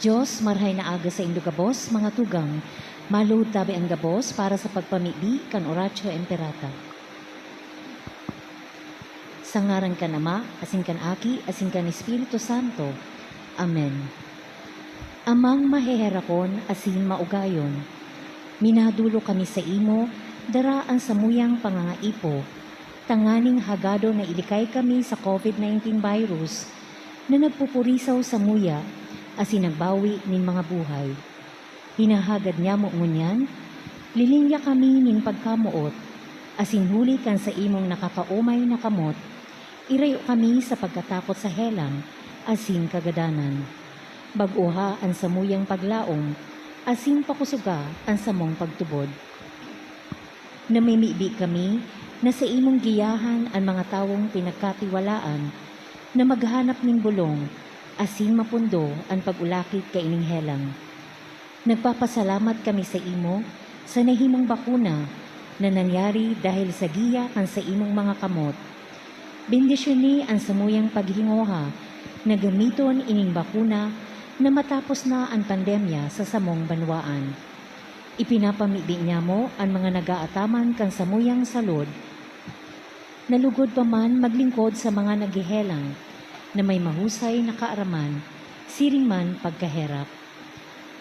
Diyos, marhay na aga sa indo gabos, mga tugang, malud tabi ang gabos para sa pagpamibi kan Oratio Imperata. Sa ngaran kan Ama, asin kan Aki, asin kan Espiritu Santo. Amen. Amang maheherakon, asin maugayon, minadulo kami sa imo, daraan sa muyang pangangaipo, tanganing hagado na ilikay kami sa COVID-19 virus, na nagpupurisaw sa muya, asin nagbawi nin mga buhay. Hinahagad niya mo ngunyan, lilingya kami nin pagkamuot, asin huli kan sa imong nakakaumay na kamot, irayo kami sa pagkatakot sa helang, asin kagadanan. Baguha ang samuyang paglaong, asin pakusuga ang samong pagtubod. Namimibi kami na sa imong giyahan ang mga tawong pinagkatiwalaan, na maghanap ning bulong, asin mapundo ang pag-ulakit kay ining helang. Nagpapasalamat kami sa imo sa nahimong bakuna na nangyari dahil sa giya kan sa imong mga kamot. Bendisyon ni ang samuyang paghingoha na gamiton ining bakuna na matapos na ang pandemya sa samong banwaan. Ipinapamibi niya mo ang mga nagaataman kan samuyang salud. Nalugod pa man maglingkod sa mga naghihelang na may mahusay na kaaraman, siring man pagkaherap.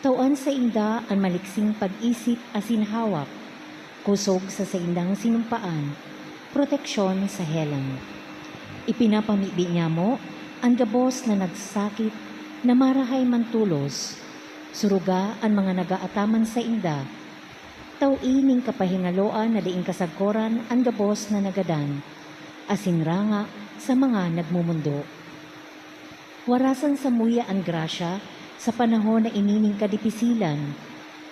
Tawan sa inda ang maliksing pag-isip asin hawak, kusog sa indang sinumpaan, proteksyon sa helang. Ipinapamibi niya mo ang gabos na nagsakit na marahay man tulos, suruga ang mga nagaataman sa inda, tawining kapahingaloan na diing kasagkoran ang gabos na nagadan, asin ranga sa mga nagmumundo. Warasan sa muya ang grasya sa panahon na inining kadipisilan,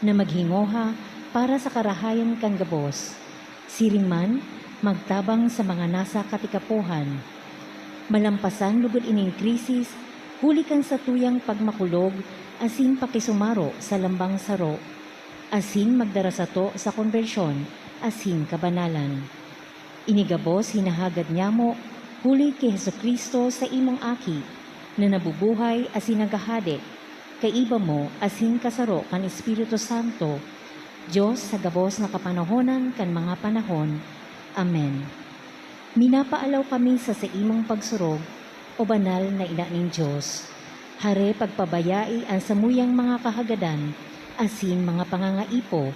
na maghingoha para sa karahayan kang gabos, siring man magtabang sa mga nasa katikapuhan. Malampasan lugod ining krisis, huli kan sa tuyang pagmakulog, asin pakisumaro sa lambang saro, asin magdarasato sa konbersyon, asin kabanalan. Inigabos hinahagad niya mo, huli kay Hesukristo sa imong aki, na nabubuhay asin nagahade, kay iba mo asin kasaro kan Espiritu Santo, Diyos sa gabos na kapanahonan kan mga panahon. Amen. Minapaalaw kami sa imong pagsurog, o banal na ina ning Diyos. Hare pagpabayai ang samuyang mga kahagadan, asin mga pangangaipo.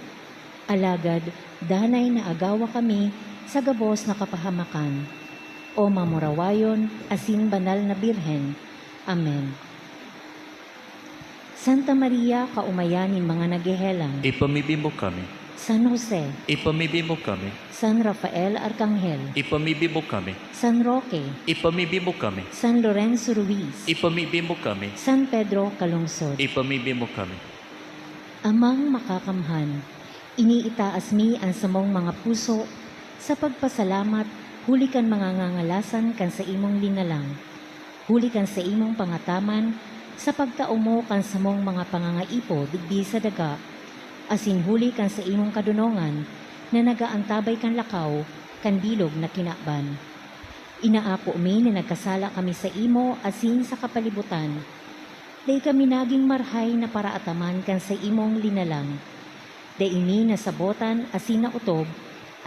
Alagad, danay na agawa kami sa gabos na kapahamakan. O mamurawayon, asin banal na Birhen. Amen. Santa Maria, kaumayanin mga naghihelang. Ipamibi mo kami. San Jose, Ipamibi mo kami. San Rafael Arcangel, Ipamibi mo kami. San Roque, Ipamibi mo kami. San Lorenzo Ruiz, Ipamibi mo kami. San Pedro Calungsod. Ipamibi mo kami. Amang makakamhan, iniitaas mi ang samong mga puso sa pagpasalamat, huli kan mga ngangalasan kan sa imong linalang. Huli kan sa imong pangataman, sa pagtaumo kan sa mong mga pangangaipo digdi sa daga, asin huli kan sa imong kadunongan, na nagaantabay kan lakaw, kan bilog na kinaban. Inaako mi na nagkasala kami sa imo, asin sa kapalibutan. Day kami naging marhay na paraataman kan sa imong linalang. Day mi nasabotan, asin na utob,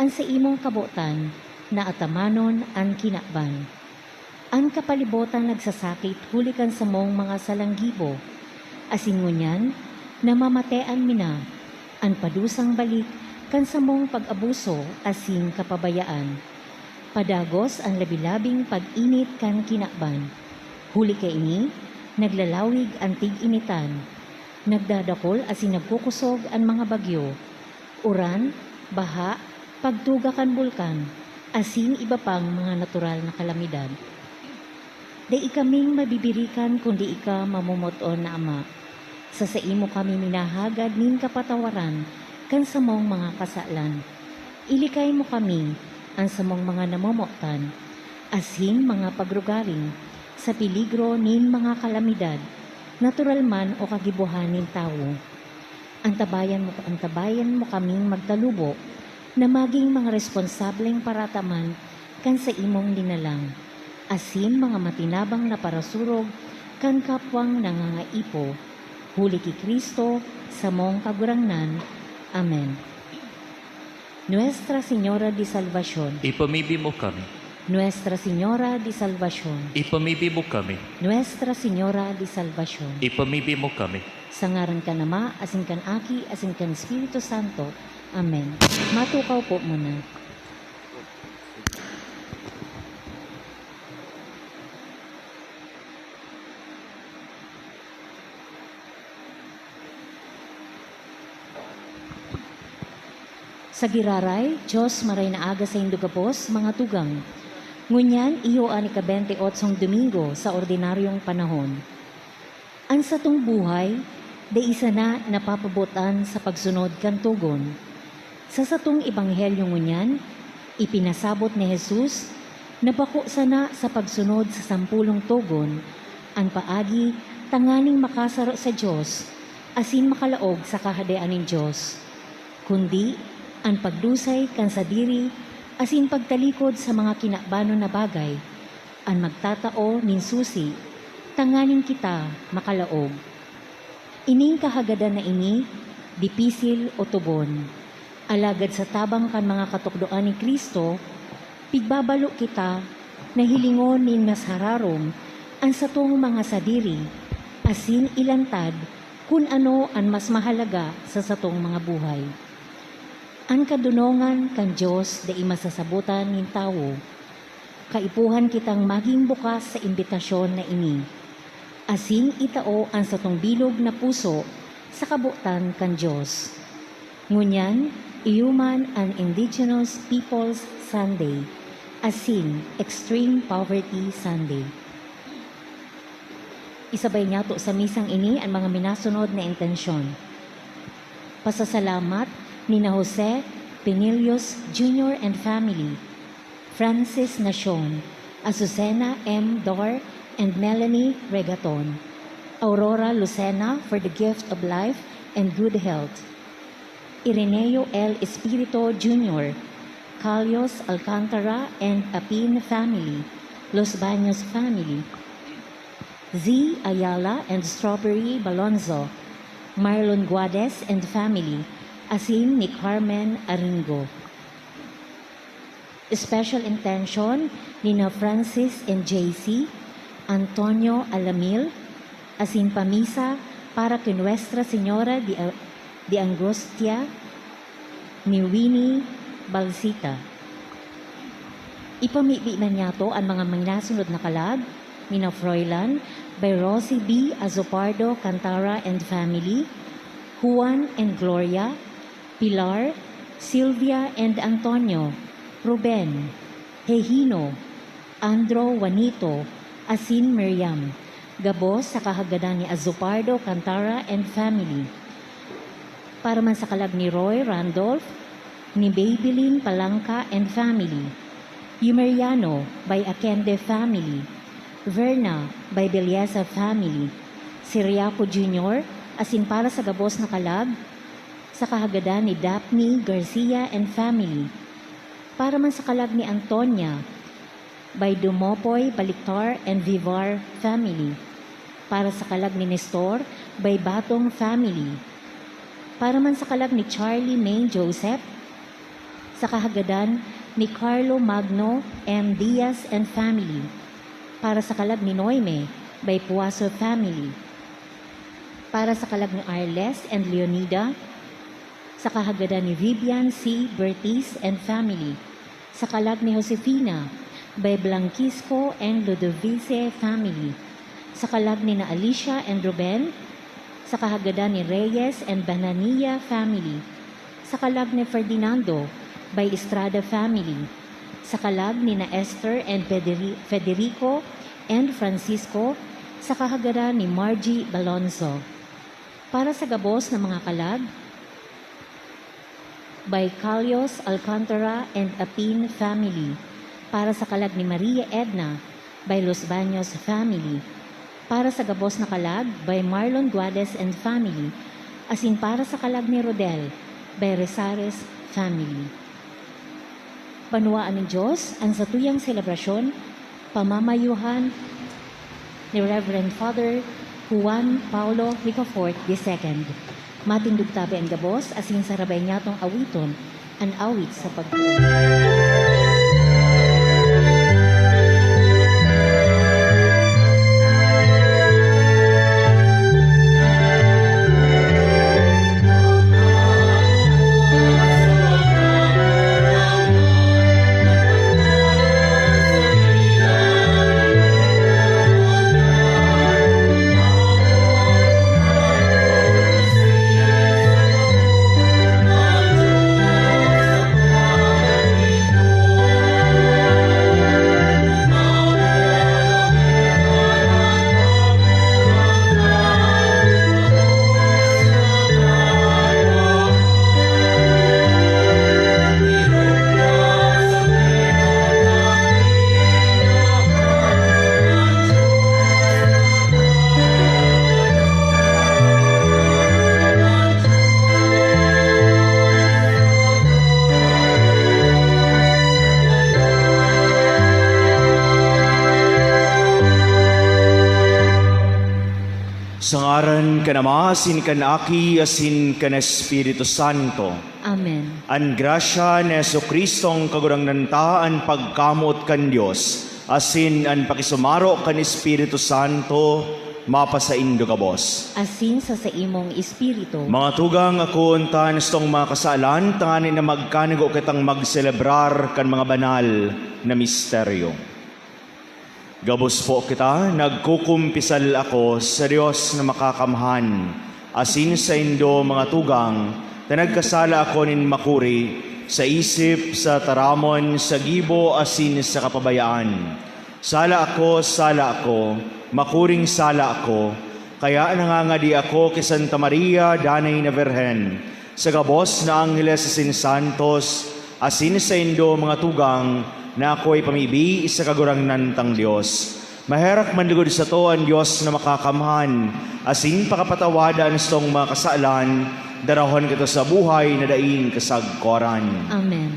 ang sa imong kabotan, na atamanon ang kinaban. Ang kapalibutan nagsasakit, huli kan sa mong mga salanggibo. Asin ngunyan, namamatean mina, ang padusang balik, kan sa mong pag-abuso, asin kapabayaan. Padagos ang labilabing pag-init kan kinaban. Huli kay ini, naglalawig ang tig-initan. Nagdadakol asin nagkukusog ang mga bagyo. Uran, baha, pagtuga kan bulkan, asin iba pang mga natural na kalamidad. Di ikaming mabibirikan kundi ika mamumuton na Ama. Sa imo kami minahagad nin kapatawaran kan sa mong mga kasalan. Ilikay mo kami ang sa mong mga namomotan, asin mga pagrugaring, sa peligro nin mga kalamidad, natural man o kagibuhan nin tao. Antabayan mo kaming magtalubo, na maging mga responsableng parataman kan sa imong dinalang. Asin mga matinabang na parasurog kan kapwang nangangaipo, Huli ki Kristo, sa mong kagurangnan. Amen. Nuestra Señora de Salvación, Ipamibig mo kami. Nuestra Señora de Salvación, Ipamibig mo kami. Nuestra Señora de Salvación. Ipamibig mo kami. Sa ngaran ka Ama, asin kan Aki, asin kan Espiritu Santo. Amen. Matukaw po muna. Sa giraray, Diyos maray na aga sa indugapos, mga tugang. Ngunyan, iyo ani ka 28 Domingo sa ordinaryong panahon. Ang satong buhay, de isa na napapabotan sa pagsunod kan tugon. Sa satong ebanghelyo ngunyan, ipinasabot ni Jesus na bako sana sa pagsunod sa 10 tugon, ang paagi tanganing makasaro sa Diyos, asin makalaog sa kahadean ng Diyos. Kundi, ang pagdusay kan sa diri, asin pagtalikod sa mga kinabano na bagay, ang magtatao nin susi, tanganing kita makalaog. Ining kahagadan na ini, dipisil o tubon. Alagad sa tabang kan mga katukdoan ni Kristo, pigbabalo kita na hilingon nin mas hararom ang satong mga sadiri, asin ilantad kung ano ang mas mahalaga sa satong mga buhay. Ang kadunongan kan Diyos da imasasabutan nin tawo, kaipuhan kitang maging bukas sa imbitasyon na ini, asin itao ang satong bilog na puso sa kabutan kan Diyos. Ngunyan, iyuman ang Indigenous Peoples Sunday, asin Extreme Poverty Sunday. Isabay niya to sa misang ini ang mga minasunod na intensyon. Pasasalamat ni na Jose Pinillos Jr. and family, Francis Nacion, Azucena M. Dor, and Melanie Regaton, Aurora Lucena for the gift of life and good health, Ireneo L. Espirito Jr., Carlos Alcantara and Apin family, Los Baños family, Z. Ayala and Strawberry Balonzo, Marlon Guades and family, asin ni Carmen Aringo. Special intention ni na Francis and JC, Antonio Alamil, asin pamisa para kay Nuestra Señora de Angustia ni Winnie Balsita. Ipamibi man niya to ang mga minasunod na kalag ni na Froilan by Rosie B. Azopardo Cantara and family, Juan and Gloria, Pilar, Sylvia and Antonio, Ruben, Hehino, Andro Juanito, asin Miriam, gabos sa kahagadan ni Azopardo Cantara and family. Para man sa kalag ni Roy Randolph, ni Babylin Palangka and family, Yumeriano by Akende family, Verna by Beliasa family, Siriaco Jr. asin para sa gabos na kalag, sa kahagadan ni Daphne Garcia and family, para man sa kalag ni Antonia, by Dumopoy Baliktar and Vivar family, para sa kalag ni Nestor, by Batong family, para man sa kalag ni Charlie May Joseph, sa kahagadan ni Carlo Magno M. Diaz and family, para sa kalag ni Noime, by Puaso family, para sa kalag ni Arles and Leonida, sa kahagadan ni Vivian C. Bertis and family, sa kalag ni Josefina, by Blanquisco and Ludovice family, sa kalag ni na Alicia and Ruben, sa kahagadan ni Reyes and Banania family, sa kalag ni Ferdinando, by Estrada family, sa kalag ni na Esther and Federico and Francisco, sa kahagadan ni Margie Balonzo. Para sa gabos ng mga kalag, by Carlos Alcantara and Apin family, para sa kalag ni Maria Edna, by Los Baños family, para sa gabos na kalag, by Marlon Guades and family, asin para sa kalag ni Rodel, by Resares family. Panuwaan ng Diyos ang satuyang selebrasyon, pamamayuhan ni Reverend Father Juan Paulo Ricafort II. Matindog tabi ang gabos, asin sa rabay niyatong awiton, an awit sa pagtuon. Sa ngaran ka Ama, asin kan Aki, asin kan Espiritu Santo. Amen. An grasya ni Jesucristong kagurang ta an pagkamot kan Dios, asin an pakisumaro kan Espiritu Santo, mapasaindo ka boss. Asin sa imong espiritu. Mga tugang ako untan stong mga kasalan, tanganin na magkanigo kitang magselebrar kan mga banal na misteryo. Gabos po kita, nagkukumpisal ako sa Diyos na makakamhan, asin sa indo mga tugang, na nagkasala ako nin makuri, sa isip, sa taramon, sa gibo, asin sa kapabayaan. Sala ako, makuring sala ako, kaya nangangadi ako kay Santa Maria, Danay na Berhen, sa gabos na Angeles asin Santos, asin sa indo mga tugang, na ako'y pamibi sa kagurangnan tang Diyos. Maherak manlugod sa to ang Diyos na makakamhan, asin pakapatawadan sa tong mga kasaalan, darahon kita sa buhay na daing kasagkoran. Amen.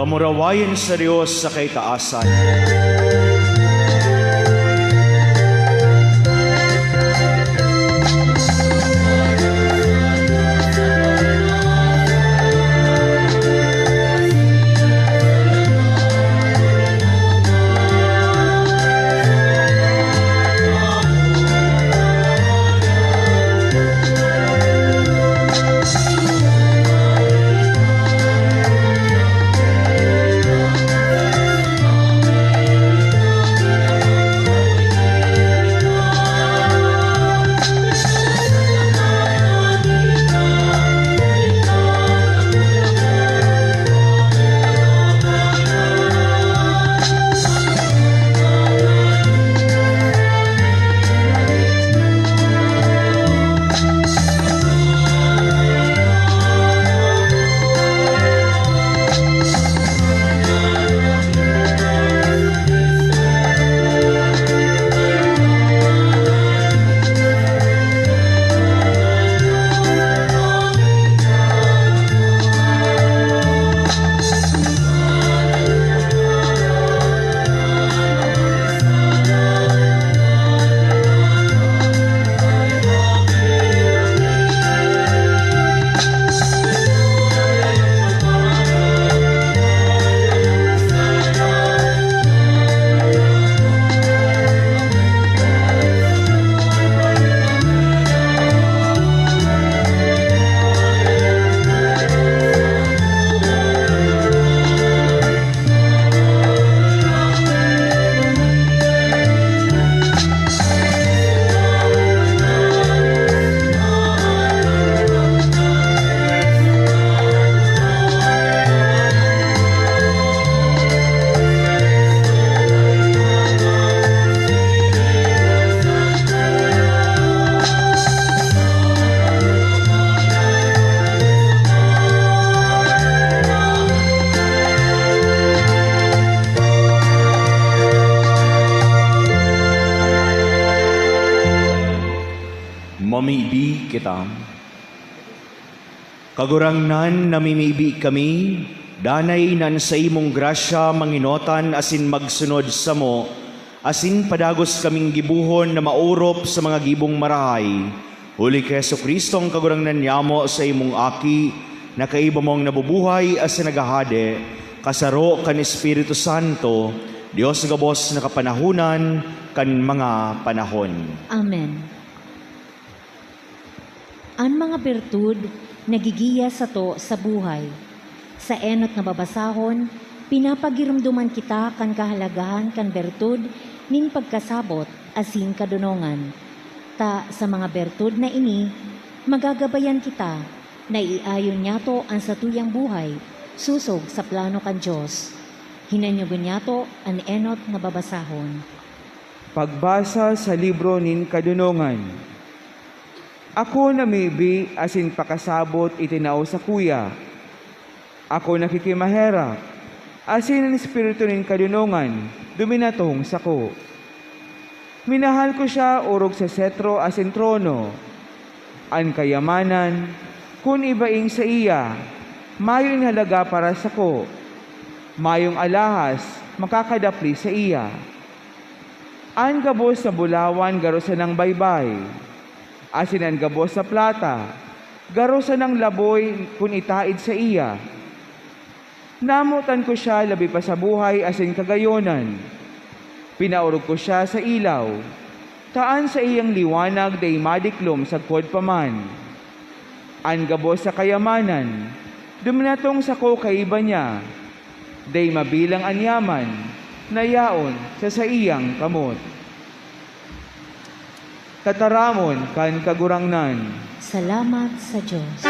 Kamurawayan sa Diyos sa kaitaasan. kita. Kagurangnan namimibi kami, danay nan sa imong grasya manginotan asin magsunod sa mo, asin padagos kaming gibuhon na maurop sa mga gibong marahay. Huli kay Jesucristo ang kagurangnan niyamo sa imong aki, na kaiba mong nabubuhay asin nagahade, kasaro kan Espiritu Santo, Dios gabos na kapanahunan kan mga panahon. Amen. Ang mga bertud nagigiya sa to sa buhay. Sa enot nga babasahon, pinapagirumduman kita kan kahalagahan kan bertud nin pagkasabot asin kadunongan. Ta sa mga bertud na ini, magagabayan kita na iayon niya to ang satuyang buhay, susog sa plano kan Diyos. Hinanyugon niya to ang enot nga babasahon. Pagbasa sa libro nin kadunongan. Ako namibi asin pakasabot itinao sa kuya. Ako nakikimaherap, asin ang espiritu nin kadunongan, duminatong sako. Minahal ko siya urog sa setro asin trono. An kayamanan, kun ibaing sa iya, mayong halaga para sako. Mayong alahas, makakadapli sa iya. An gabos sa bulawan, garosa ng baybay. Asin ang gabos sa plata, garosa ng laboy kun itaid sa iya. Namutan ko siya labi pa sa buhay asin kagayonan. Pinaurog ko siya sa ilaw, taan sa iyang liwanag day madiklom sa kod paman. Ang gabos sa kayamanan, duminatong sa ko kaiba niya, day mabilang anyaman, nayaon sa iyang kamot. Tataramon kan kagurangnan. Salamat sa Diyos.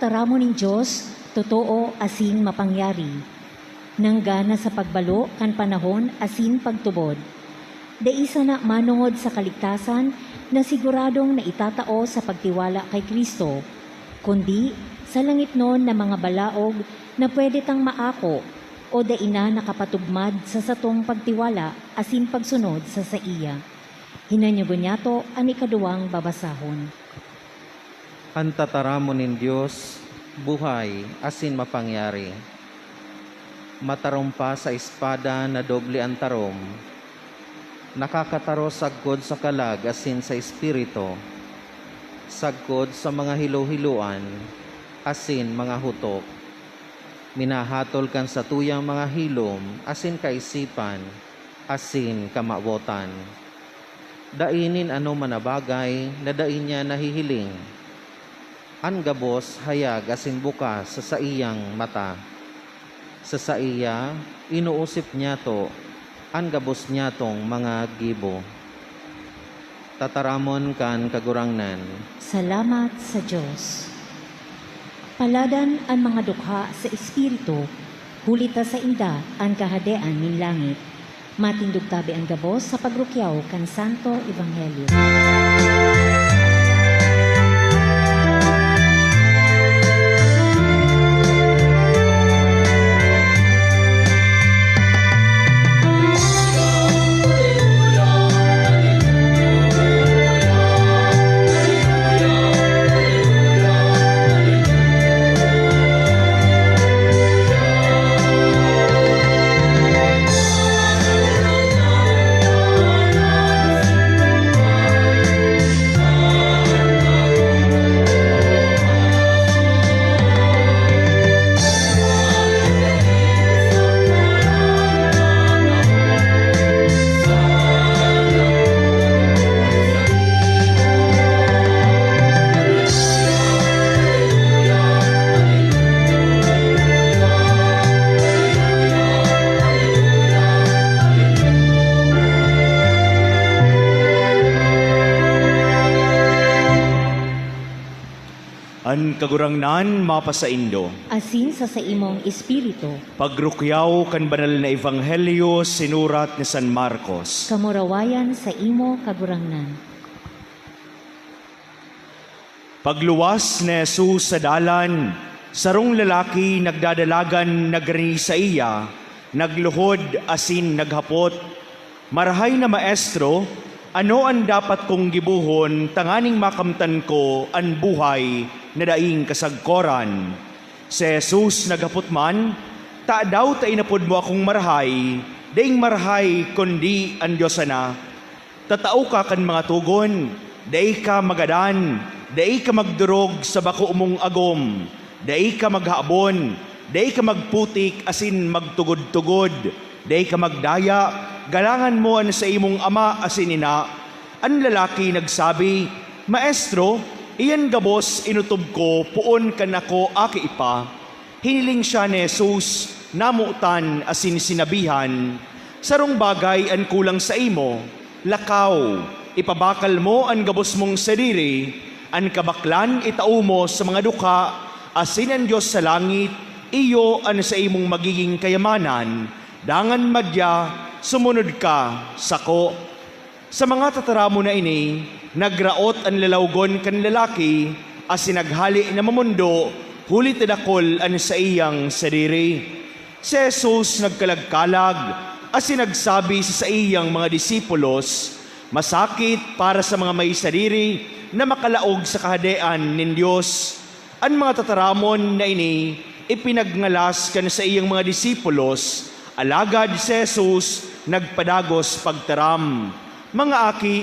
tataramo ning Dios totoo asin mapangyari. Nanggana sa pagbalo kan panahon asin pagtubod. Daisa na manungod sa kaligtasan na siguradong na itatao sa pagtiwala kay Kristo, kundi sa langit noon na mga balaog na pwede tang maako o daina nakapatugmad sa satong pagtiwala asin pagsunod sa saiya. Hinanyugon niyato ang ikaduwang babasahon. Ang tataramo nin Diyos, buhay, asin mapangyari. Matarong pa sa espada na doble ang tarom, nakakataro sagkod sa kalag asin sa espiritu, sagkod sa mga hilo-hiluan, asin mga hutok. Minahatol kan sa tuyang mga hilom, asin kaisipan, asin kamabotan. Dainin ano manabagay, na dain niya nahihiling. An gabos hayag asin bukas sa saiyang mata. Sa saiya, inuusip niya to, an gabos niya tong mga gibo. Tataramon kan kagurangnan. Salamat sa Diyos. Paladan ang mga dukha sa Espiritu, hulita sa inda ang kahadean ng langit. Matindog tabi ang gabos sa pagrukyaw kan Santo Ebanghelyo. An kagurangnan mapasaindo. Asin sa imong Espiritu, Pagrukyaw kan banal na ebanghelyo sinurat ni San Marcos. kamurawayan sa imo kagurangnan. Pagluwas ni Jesus sa dalan, sarong lalaki nagdadalagan nagrini sa iya, nagluhod asin naghapot. Marahay na maestro, ano ang dapat kong gibuhon tanganing makamtan ko ang buhay na daing kasagkoran? Si Jesus naghapot man, ta daw ta inapod mo akong marahay, daing marahay kundi ang Diyos na. Tatao ka kan mga tugon, daig ka magadan, daig ka magdurog sa bako mong agom, daig ka maghaabon, daig ka magputik asin magtugod-tugod, daig ka magdaya, galangan mo an sa imong ama asin ina. Ang lalaki nagsabi, Maestro, iyan gabos inutob ko, puon kan ako aki ipa. Hiniling siya ni Jesus, namutan asin sinabihan, sarong bagay ang kulang sa imo, lakaw, ipabakal mo ang gabos mong sadiri, ang kabaklan itao mo sa mga duka, asin ang Diyos sa langit, iyo ang sa imong magiging kayamanan, dangan madya, sumunod ka, sako. Sa mga tataramo na ini, nagraot ang lalawgon kan lalaki, as sinaghali na mamundo, huli tadakol ang sa iyang sadiri. Si Jesus nagkalagkalag, as sinagsabi sa iyang mga disipulos, masakit para sa mga may sadiri na makalaog sa kahadean ng Diyos. Ang mga tataramon na ini, ipinagngalas kan sa iyang mga disipulos, alagad si Jesus nagpadagos pagtaram. Mga aki,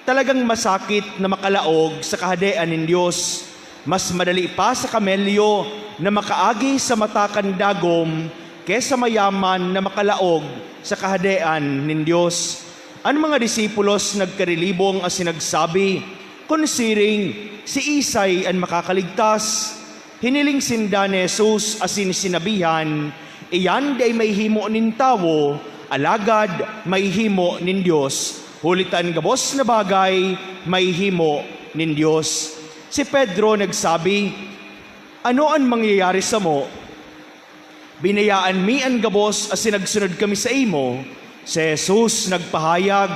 talagang masakit na makalaog sa kahadean ng Diyos. Mas madali pa sa kamelyo na makaagi sa matakan dagom kesa mayaman na makalaog sa kahadean ng Diyos. Ang mga disipulos nagkarilibong as sinagsabi, konsiring si Isay ang makakaligtas. Hiniling sinda ni Jesus asin sinabihan, iyan day may himo nin tawo, alagad may himo nin Diyos. Hulitan gabos na bagay, may himo nin Diyos. Si Pedro nagsabi, ano ang mangyayari sa mo? Binayaan mi ang gabos as sinagsunod kami sa imo. Si Jesus nagpahayag,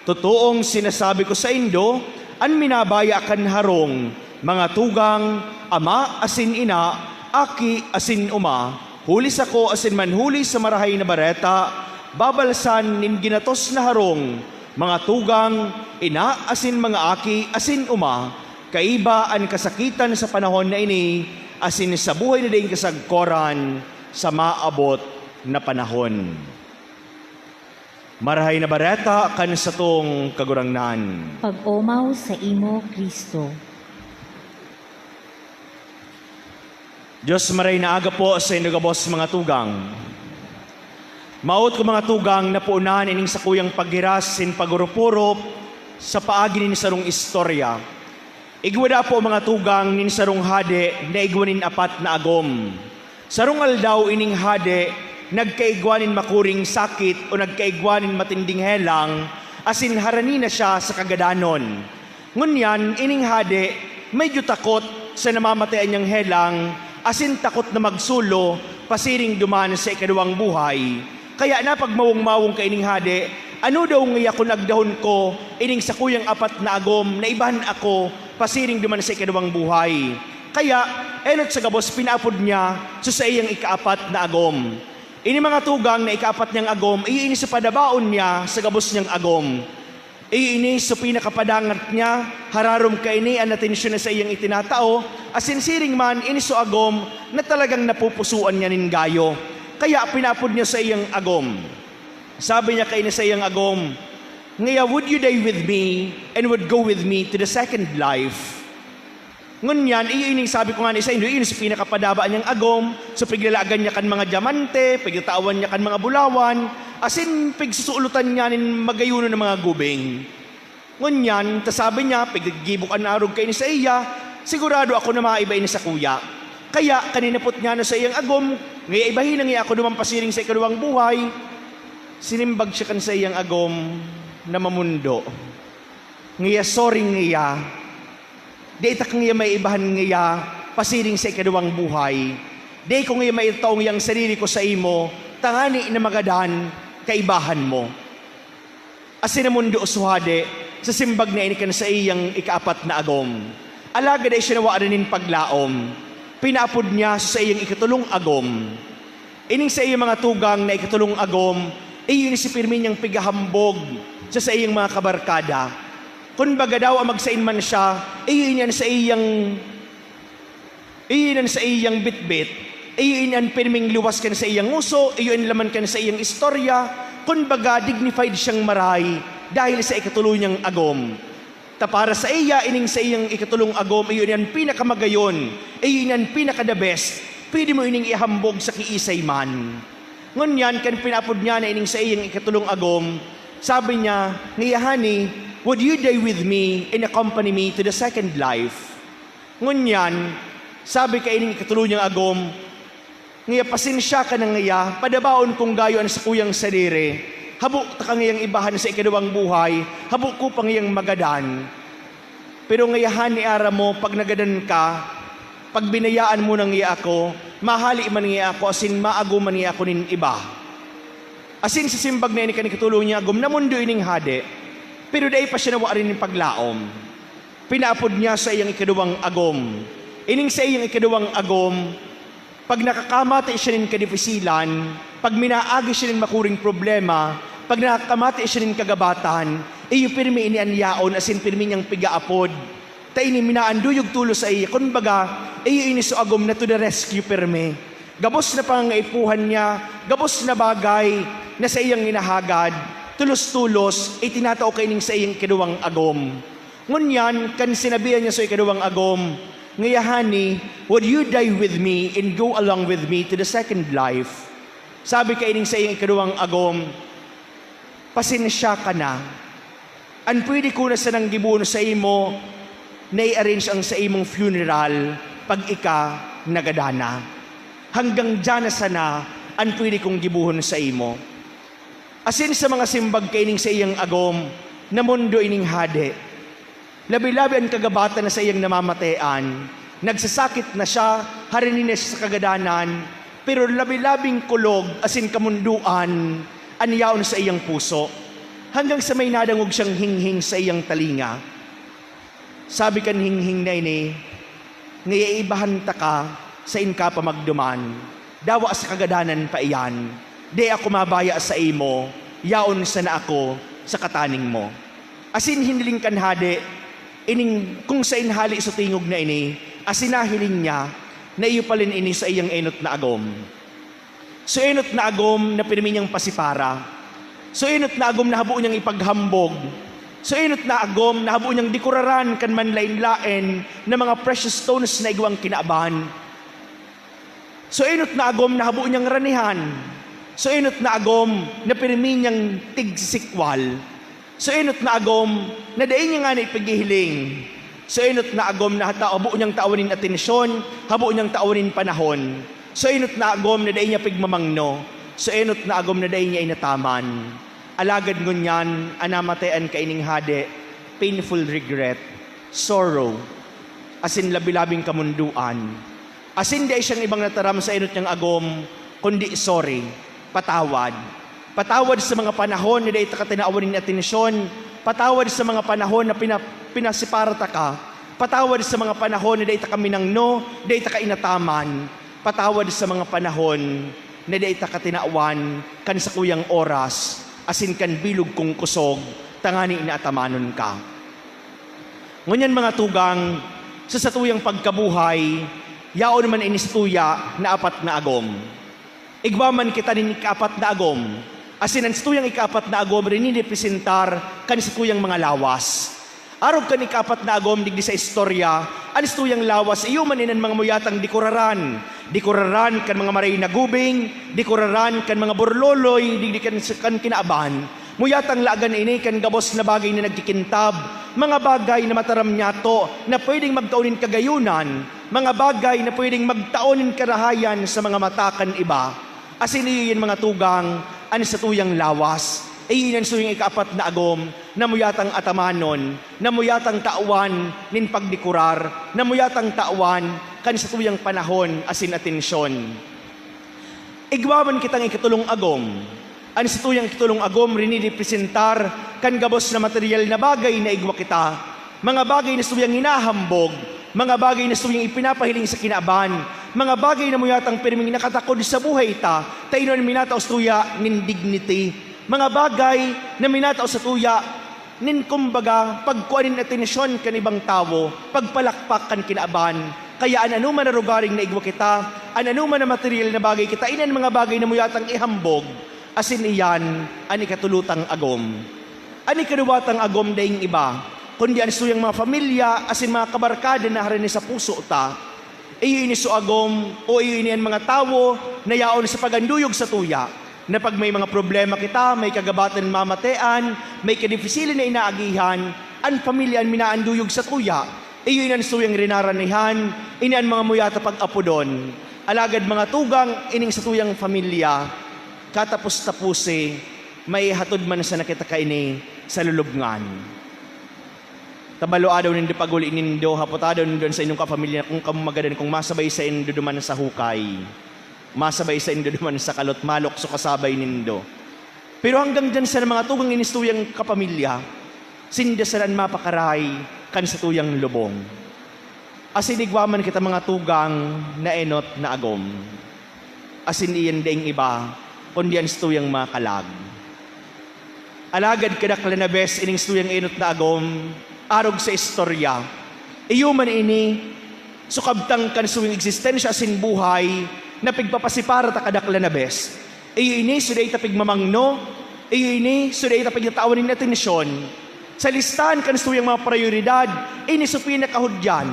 totoong sinasabi ko sa indo, an minabaya kan harong, mga tugang, ama asin ina, aki asin uma, hulis ako asin manhuli sa marahay na bareta, babalsan nin ginatos na harong, mga tugang, ina asin mga aki asin uma, kaiba ang kasakitan sa panahon na ini, asin sa buhay na din kasagkoran, sa maabot na panahon. Marahay na bareta kan sa tong kagurangnan. Pag-omaw sa imo, Kristo. Diyos maray na aga po sa inugabos mga tugang. Maot ko mga tugang na puunan ining sa kuyang paghiras sin pagurupurop sa paagi nin sarong istorya. Igwada po mga tugang nin sarong hade na igwanin apat na agom. Sarong aldaw ining hade, nagkaigwanin makuring sakit o nagkaigwanin matinding helang, asin harani na siya sa kagadanon. Ngunyan, ining hade, medyo takot sa namamatayan niyang helang, asin takot na magsulo, pasiring duman sa ikaduwang buhay. Kaya na pagmawong-mawong ka ining hade, ano daw ngayon ako nagdahon ko, ining sa kuyang apat na agom, na ibahan ako, pasiring duman sa ikaduwang buhay. Kaya, enot sa gabos, pinapod niya sa iyang ikaapat na agom. Ini mga tugang na ikaapat niyang agom, iinis sa padabaon niya sa gabos niyang agom. Iinis sa pinakapadangat niya, hararom ka ini ang atensyon na sa iyang itinatao, asin siring man, inis sa agom na talagang napupusuan niya nin gayo. Kaya pinapod niya sa iyang agom. Sabi niya kay sa iyang agom, ngaya would you die with me and would go with me to the second life? Ngunyan, iining sabi ko nga ni sa inyo, iining sa pinakapadabaan niyang agom, so piglalagan niya kan mga diamante, piglatawan niya kan mga bulawan, asin pigsusulutan niya nin magayuno ng mga gubing. Ngunyan, tasabi niya, piggibukan na arog kayo ni sa iya, sigurado ako na maiba ini sa kuya. Kaya, kaninapot niya na sa iyang agom, ngaya ibahin na ako dumampasiring sa ikaduwang buhay, sinimbag siya kan sa iyang agom na mamundo. Ngaya, sorry ngaya, di itak ngayon may ibahan ngaya, pasiring sa ikaduwang buhay. Di ko ngayon may itaong yang sarili ko sa imo, tangani na magadan, kaibahan mo. Asin na mundo usuhade, sa simbag na inikan sa iyang ikaapat na agom. Alaga na siya nawaanin paglaom, pinapod niya sa iyang ikatulong agom. Ining sa iyang mga tugang na ikatulong agom, iyon si pirmin niyang pigahambog sa iyang mga kabarkada. Kung baga daw ang magsain man siya, iyon sa iyang bitbit, iyon yan pirming luwas kan sa iyang uso, iyon laman kan sa iyang istorya, kung baga dignified siyang maray dahil sa ikatulong niyang agom. Para sa iya, ining sa iyang ikatulong agom, iyon yan pinakamagayon, iyon yan pinaka-the best, pwede mo ining ihambog sa kiisay man. Ngunyan, kan pinapod niya na ining sa iyang ikatulong agom, sabi niya, ngayahani, would you die with me and accompany me to the second life? Ngunyan, sabi ka ining ikatulong niyang agom, ngaya pasensya ka na ngaya, padabaon kong gayo sa kuyang sarili, habok ta ka ngayang ibahan sa ikaduwang buhay, habok ko pang ngayang magadan. Pero ngayahan ni ara mo, pag nagadan ka, pag binayaan mo nang iya ako, mahali man iya ako, asin maago man iya ako nin iba. Asin sa simbag na ini kanikatulong niya agom, na mundo ining hade, pero dahil pa siya nawaarin ng paglaom. Pinapod niya sa iyang ikaduwang agom. Ining sa iyang ikaduwang agom, pag nakakamati siya ng kadipisilan, pag minaagi siya ng makuring problema, pag nakakamati siya ng kagabatan, iyo pirmi inianyaon asin pirmi niyang pigaapod. Ta ini minaanduyog tulo sa iya. Kung baga, iyo ini so agom na to the rescue pirmi. Gabos na pangaipuhan niya, gabos na bagay na sa iyang inahagad, tulos-tulos, itinatao kaining sa iyang ikaduwang agom. Ngunyan, kan sinabihan niya sa ikaduwang agom, ngayahani, would you die with me and go along with me to the second life? Sabi kaining sa iyang ikaduwang agom, pasensya ka na. An pwede ko na sa nang gibuno sa imo, na i-arrange ang sa imong funeral pag ika nagadana. Hanggang dyan na sana, an pwede kong gibuhon sa imo. Asin sa mga simbag kaining sa iyang agom, na mundo ining hade. Labi-labi ang kagabatan na sa iyang namamatayan, Nagsasakit na siya, harinin na siya sa kagadanan, pero labi-labing kulog, asin kamunduan, anyaon sa iyang puso. Hanggang sa may nadangog siyang hinghing sa iyang talinga. Sabi kan hinghing na ini, ngayaibahan ta ka, sa inka pa magduman, dawa sa kagadanan pa iyan, di ako mabaya sa imo, yaon sa na ako sa kataning mo. Asin hiniling kan hade, ining kung sa inhali sa tingog na ini, asin nahiling niya, na iyo palin ini sa iyang enot na agom. So enot na agom na pinimi niyang pasipara. So enot na agom na habuon niyang ipaghambog. So enot na agom na habuon niyang dikuraran kan manlain-lain na mga precious stones na igwang kinaaban. So enot na agom na habuon niyang ranihan. So enot na agom na pinimi niyang tigsikwal. So enot na agom na daing niya nga na ipaghihiling. So inot na agom na habuo niyang taawanin atensyon, habuo niyang taawanin panahon. So inot na agom na dahi niya pigmamangno. So inot na agom na dahi niya inataman. Alagad ngunyan, anamatayan ka ining hade, painful regret, sorrow, asin labi-labing kamunduan. Asin di siyang ibang nataram sa inot niyang agom, kundi sorry, patawad. Patawad sa mga panahon na dahi takatinaawanin atensyon, patawad sa mga panahon na pinasiparata ka. Patawad sa mga panahon na dahi ta kami ng no, dahi ta kainataman. Patawad sa mga panahon na dahi ta katinaawan kan sa kuyang oras, asin kan bilog kong kusog, tangani inaatamanon ka. Ngunyan mga tugang, sa satuyang pagkabuhay, yaon man inistuya na apat na agom. Igwaman kita nin ikaapat na agom, asin ang situyang ikaapat na agom rin inipresentar kan situyang mga lawas. Arog kan ikaapat na agom digdi sa istorya, ang situyang lawas iyo maninan mga muyatang dikuraran. Dikuraran kan mga maray na gubing, dikuraran kan mga burloloy, digdi kan kinaaban. Muyatang laagan ini kan gabos na bagay na nagkikintab, mga bagay na mataram nyato na pwedeng magtaunin kagayunan, mga bagay na pwedeng magtaunin karahayan sa mga matakan iba. Asin iyo mga tugang, ang satuyang lawas, ay iyan suyang ikaapat na agom, na muyatang atamanon, na muyatang tauan, nin pagdikurar, na muyatang tauan, kan satuyang panahon, asin atensyon. Igwaman kitang ikatulong agom, ang satuyang ikatulong agom, rinirepresentar, kan gabos na material na bagay na igwa kita, mga bagay na suyang hinahambog, mga bagay na suyang ipinapahiling sa kinaaban, mga bagay na muyatang pirming nakatakod sa buhay ta, tayo na minataw sa tuya, nin dignity, mga bagay na minataw sa tuya, nin kumbaga, pagkuanin atensyon kan ibang tao, pagpalakpak kan kinaaban, kaya anuman na rugaring na igwa kita, anuman na material na bagay kita, inan mga bagay na muyatang ihambog, asin iyan, ani katulutang agom. Ani kaduwatang agom daing iba, kundi ang suyang mga pamilya, asin mga kabarkada na harin sa puso ta, iyo ini so agom, o iyo ini mga tao, na yaon sa paganduyog sa tuya, na pag may mga problema kita, may kagabatan mamatean, may kadipisilin na inaagihan, ang pamilya ang minaanduyog sa tuya, iyo inan suyang rinaranihan, inan mga muyata pag-apodon, alagad mga tugang, ining sa tuyang pamilya, katapos-tapuse, may hatod man sa nakita kaini sa lulubngan. Tabalo adaw nindo paguli nindo, hapotado nindo sa inyong kapamilya, kung kamagadan, kung masabay sa indo duman sa hukay, masabay sa indo duman sa kalot, malok so kasabay nindo. Pero hanggang dyan sa mga tugang inistuyang kapamilya, sindasaran mapakaray kan sa tuyang lubong. Asinigwaman kita mga tugang na enot na agom. Asin iyan daing iba, kundi ang tuyang makalag. Alagad kadakla na bes ining tuyang enot na agom, arog sa istorya. Iyo man ini, sukabtang kan suwing eksistensya asin buhay, na pigpapasipara ta kadakla na bes. Iyo ini, suday ta pigmamangno, iyo ini, suday ta pigtataawanin na atensyon. Sa listahan kan tuyang mga prioridad, ini supina kahudyan.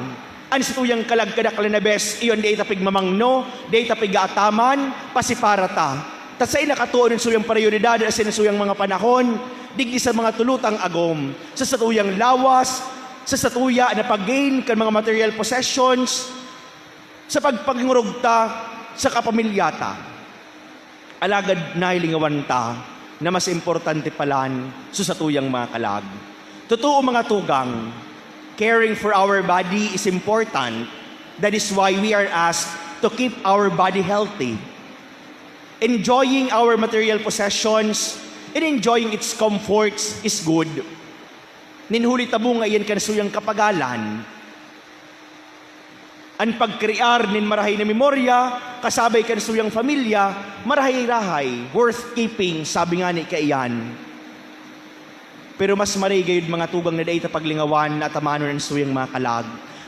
Ang tuyang kalag kadakla na bes, iyon day ta pigmamangno, day ta pigataman, pasipara ta. Tatsay nakatuon ng suyang prioridad asin suyang mga panahon, digdi sa mga tulutang agom, sa satuyang lawas, sa satuya na pag-gain kan mga material possessions, sa pagpangurugta sa kapamilyata. Alagad nahilingawan ta na mas importante palan sa satuyang mga kalag. Totoo mga tugang, caring for our body is important, That is why we are asked to keep our body healthy. Enjoying our material possessions and enjoying its comforts is good. Ninhuli tabo nga iyan kanasuyang kapagalan. Ang pagkrear nin marahay na memorya, kasabay kanasuyang pamilya, marahay-rahay, worth keeping, sabi nga ni kaiyan. Pero mas maray gayud mga tugang na dahi paglingawan at amano ng suyang mga kalag.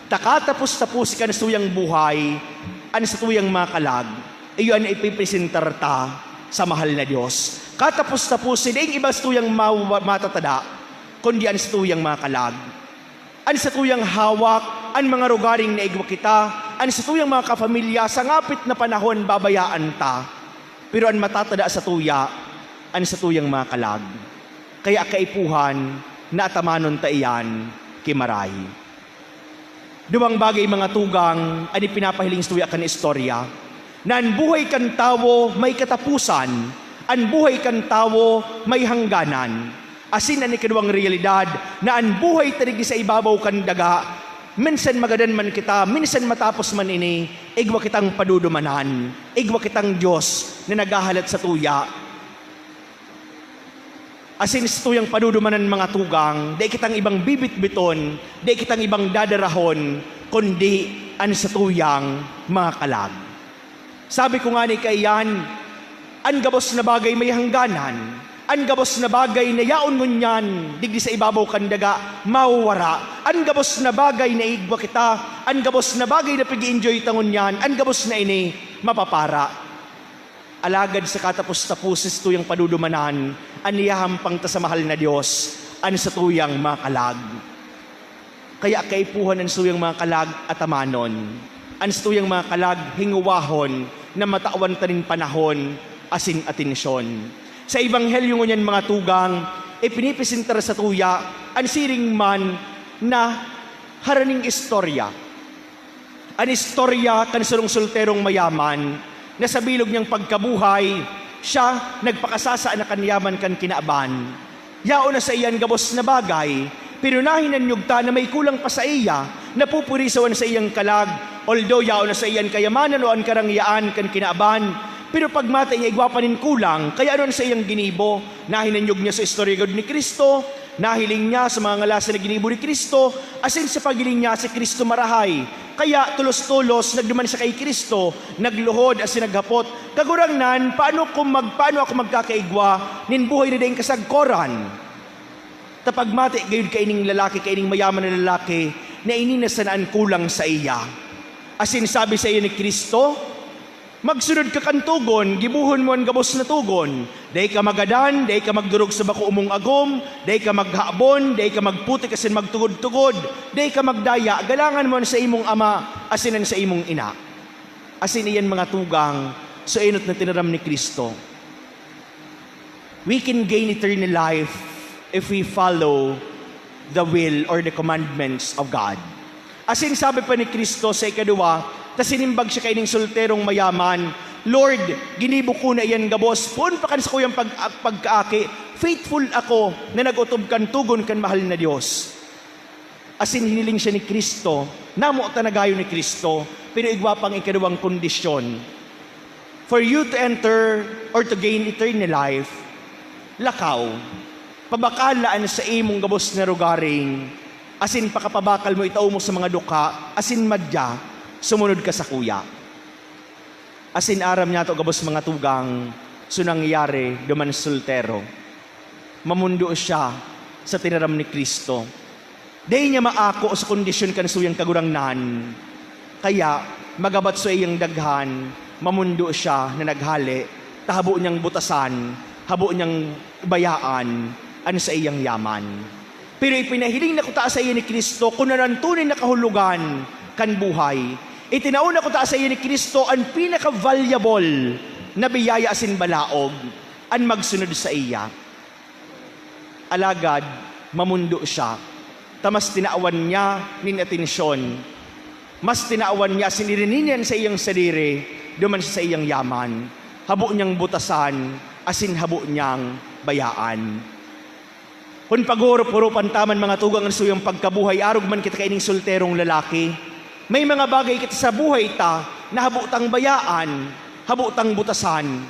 Takatapos-tapos ka na suyang buhay, an sa tuyang mga kalag, iyon ay ipipresentar ta sa mahal na Diyos. Katapos-tapos, hindi iba sa tuyang matatada, kundi an sa tuyang mga kalag. An sa tuyang hawak, an mga rugaring na igwa kita, an sa tuyang mga kapamilya, sa ngapit na panahon babayaan ta. Pero an matatada sa tuya, an sa tuyang mga kalag. Kaya kaipuhan na atamanon ta iyan kimaray. Duwang bagay mga tugang ani pinapahiling tuya kan istorya na ang buhay kan tawo may katapusan, ang buhay kan tawo may hangganan. Asin ani kaduwang realidad na ang buhay tarigi sa ibabaw kan daga, minsan magadan man kita, minsan matapos man ini, igwa kitang padudumanan, igwa kitang Diyos na naghahalat sa tuya. Asin sa tuyang padudumanan mga tugang, di kitang ibang bibit-biton, di kitang ibang dadarahon, kundi an sa tuyang mga kalag. Sabi ko nga ni kaiyan, an gabos na bagay may hangganan, an gabos na bagay na yaon ngunyan, digdi sa ibabaw kandaga, mawara, an gabos na bagay na igwa kita, an gabos na bagay na pag-enjoy tangunyan, an gabos na ini mapapara. Alagad sa katapos-tapusis tuyang padudumanan, aniyahampang ta sa mahal na Diyos, an sa tuyang mga kalag. Kaya kaipuhan ang tuyang mga kalag at amanon, an sa tuyang mga kalag hinguwahon na matawan ta rin panahon, asin atensyon. Sa Ebanghelyo ngunyan mga tugang, ipinipresentar sa tuya, an siring man na haraning istorya. An istorya kan sulong solterong mayaman, na sa bilog niyang pagkabuhay, siya nagpakasasa na kanyaman kan kinaaban. Yao na sa iyan gabos na bagay, pinunahin ang nyugta na may kulang pa sa iya, napupurisawan sa iyang kalag, although yao na sa iyan kayamanan o ang karangyaan kan kinaaban, pero pagmata niya igwapanin kulang, kaya ano sa iyang ginibo, nahinanyog niya sa istorya God ni Kristo, nahiling niya sa mga ngalas na ginibo ni Kristo, asin sa pagiling niya si Kristo marahay. Kaya tulos-tulos nagduman sa kay Kristo, nagluhod asin naghapot. Kagurangnan, paano ako magkakaigwa nin buhay na daing kasagkoran? Tapagmati gayon kaining lalaki, kaining mayaman na lalaki, na ininasanaan kulang sa iya. Asin sabi sa iya ni Kristo, magsunod ka kan tugon, gibuhon mo ang gabos na tugon. Day ka magadan, day ka magdurog sa bako umong agom, day ka maghaabon, day ka magputik asin magtugod-tugod, day ka magdaya, galangan mo sa imong ama, asinan sa imong ina. Asin iyan mga tugang, sa inot na tinaram ni Kristo. We can gain eternal life if we follow the will or the commandments of God. Asin sabi pa ni Kristo sa ikadua, ta sinimbag siya kaining solterong mayaman, Lord, ginibo ko na iyan gabos, puon pa kan sa kuyang pagkaaki, faithful ako na nagutob kan tugon kan mahal na Diyos. Asin hiniling siya ni Kristo, namo tanagayo ni Kristo, pero igwa pang ikaduwang kondisyon. For you to enter or to gain eternal life, lakaw, pabakalaan sa imong gabos na rugaring, asin pakapabakal mo itaw mo sa mga duka, asin madya, sumunod ka sa kuya. Asin aram niya to gabos mga tugang, so nangyari duman soltero. Mamundo siya sa tinaram ni Kristo. Day niya maako sa kondisyon kan suyang kagurangnan. Kaya magabat sa iyang daghan, mamundo siya na naghali, tahabo niyang butasan, habo niyang bayaan, an sa iyang yaman. Pero ipinahiling na kuta sa iya ni Kristo, kung nanantunin na kahulugan kan buhay, itinauna ko ta sa iyo ni Kristo ang pinaka-valuable na biyaya asin balaog, ang magsunod sa iya. Alagad, mamundo siya. Tamas tinaawan niya nin atensyon. Mas tinaawan niya, sinirininan sa iyang sadiri, duman sa iyang yaman. Habo niyang butasan, asin habo niyang bayaan. Kung paguro-puro pantaman mga tugang ang suyang pagkabuhay, arog man kita kaining solterong lalaki, May mga bagay kita sa buhay ta na habutang bayaan, habutang butasan.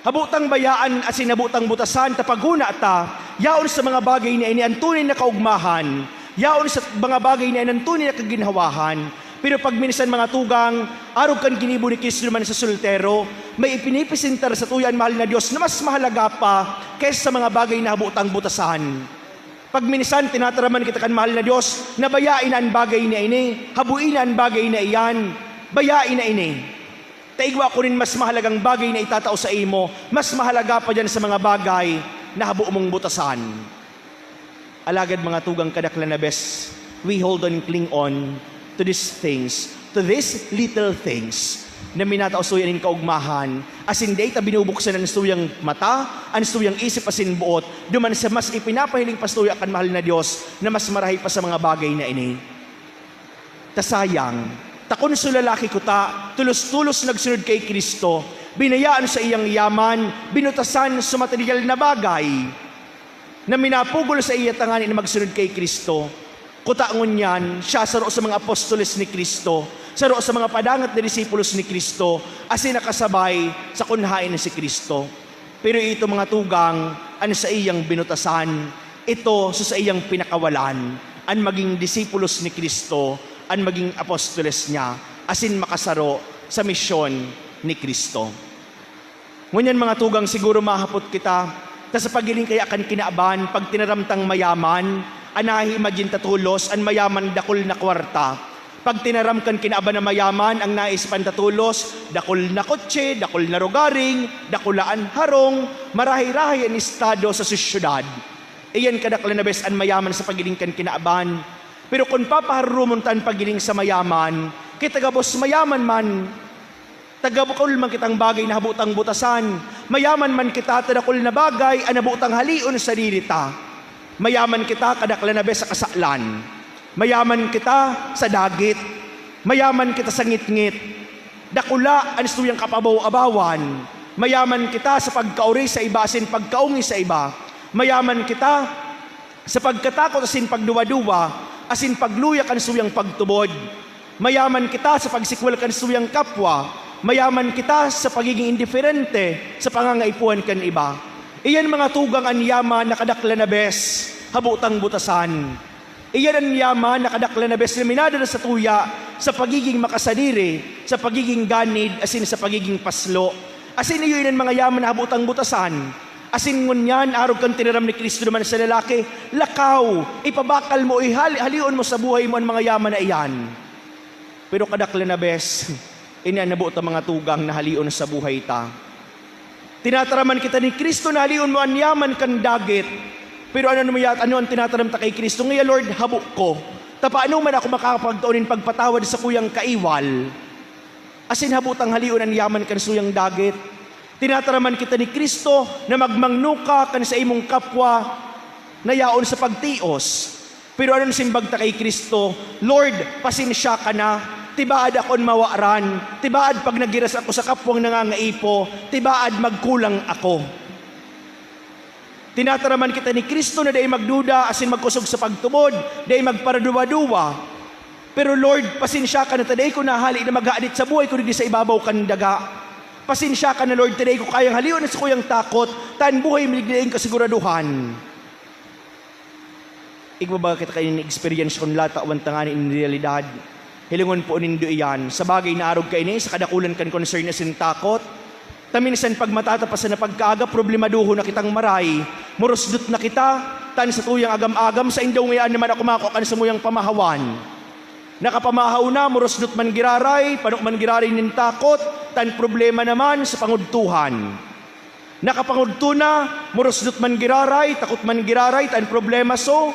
Habutang bayaan at sinabutang butasan tapaguna ta, yaon sa mga bagay na ini ang tunay na kaugmahan, yaon sa mga bagay na ini ang tunay na kaginhawahan. Pero pag minsan mga tugang, arog kan ginibo ni Kristo naman sa soltero, may ipinipisintar sa tuyan mahal na Diyos na mas mahalaga pa kaysa sa mga bagay na habutang butasan. Pag minsan tinataraman kita kan mahal na Diyos, na bayain ang bagay na ini, habuin ang bagay na iyan, bayain na ini. Taigwa ko rin mas mahalagang bagay na itatao sa imo, mas mahalaga pa dyan sa mga bagay na habu mong butasan. Alagad mga tugang kadaklan na bes, we hold on, cling on to these things, to these little things na minatao suyan in kaugmahan, as in day ta binubuksan ang suyang mata, ang suyang isip asin buot, duman sa mas ipinapahiling pastuya akan mahal na Diyos na mas marahi pa sa mga bagay na ini. Tasayang, takon sa lalaki ko ta, tulos-tulos nagsunod kay Kristo, binayaan sa iyang yaman, binutasan sa material na bagay, na minapugol sa iya tanganin na magsunod kay Kristo. Kutangon yan, siya saro sa mga apostoles ni Kristo, saro sa mga padangat na disipulos ni Kristo, asin nakasabay sa kunhain ni si Kristo. Pero ito mga tugang, ano sa iyang binutasan, ito sa iyang pinakawalan, ang maging disipulos ni Kristo, ang maging apostoles niya, asin makasaro sa misyon ni Kristo. Ngunyan mga tugang, siguro mahapot kita, ta sa pagiling kaya akan kinaaban, pag tinaramtang mayaman, anahi imagine tatulos, ang mayaman dakol na kwarta. Pag tinaram kan kinaaban na mayaman, ang naispan tatulos, dakol na kotse, dakol na rogaring, dakulaan harong, marahi-rahi ang estado sa syudad. Iyan kadaklan na bes ang mayaman sa pagiling kan kinaaban. Pero kung papaharumuntan pagiling sa mayaman, kita gabos mayaman man, tagabukol man kitang bagay na habutang butasan, mayaman man kita tadakol na bagay, anabutang halion sa dirita. Mayaman kita kadaklan na bes sa kasaklan. Mayaman kita sa dagit. Mayaman kita sa ngit-ngit. Dakula ang suyang kapabaw-abawan. Mayaman kita sa pagkauri sa iba asin pagkaungi sa iba. Mayaman kita sa pagkatakot asin pagduwa-duwa asin pagluyak ang suyang pagtubod. Mayaman kita sa pagsikwal kan suyang kapwa. Mayaman kita sa pagiging indiferente sa pangangaipuan kan iba. Iyan mga tugang ang yaman na kadaklan na bes, habutang butasan. Iyan ang yaman na kadaklan na bes na minadala sa tuya sa pagiging makasadiri, sa pagiging ganid, asin sa pagiging paslo. Asin iyon ang mga yaman na habutang butasan. Asin ngunyan, arog kang tinaram ni Kristo naman sa lalaki, lakaw, ipabakal mo, halion mo sa buhay mo ang mga yaman na iyan. Pero kadaklan na bes, inanabuot ang mga tugang na halion sa buhay ta. Tinataraman kita ni Kristo na halion mo ang yaman kan dagit. Pero ano ang tinataram ta kay Kristo? Ngayon Lord, habo ko. Paano man ako makakapagtaunin pagpatawad sa kuyang kaiwal? Asin habutang halion ang yaman kan suyang dagit. Tinataraman kita ni Kristo na magmangnuka kan sa imong kapwa na yaon sa pagtios. Pero ano simbag ta kay Kristo? Lord, pasensya ka na. Tibaad akon mawaran, tibaad pag nagiras ako sa kapwang nangangaipo, tibaad magkulang ako. Tinataraman kita ni Kristo na day magduda, asin magkusog sa pagtubod, day magparaduwa-duwa. Pero Lord, pasensya ka na taday ko nahali na mag-aadit sa buhay ko rin sa ibabaw kan daga. Pasensya ka na Lord, taday ko kayang haliw na sa kuyang takot, tan buhay miligdaing kasiguraduhan. Igbabaga kita kayo ni-experience kung lata awan tanganin in realidad. Hilingon po nindo iyan, sa bagay na arog kayo sa kadakulan kan concern na sintakot. Taminsan pag matatapasan na pagkaaga, problemaduho na kitang maray, murusdot na kita, tan sa tuyang agam-agam, sa indaw ngayon naman ako makukan sa muyang pamahawan. Nakapamahaw na, murusdot man giraray, panok man giraray nin takot, tan problema naman sa pangudtuhan. Nakapangudto na, murusdot man giraray, takot man giraray, tan problema so,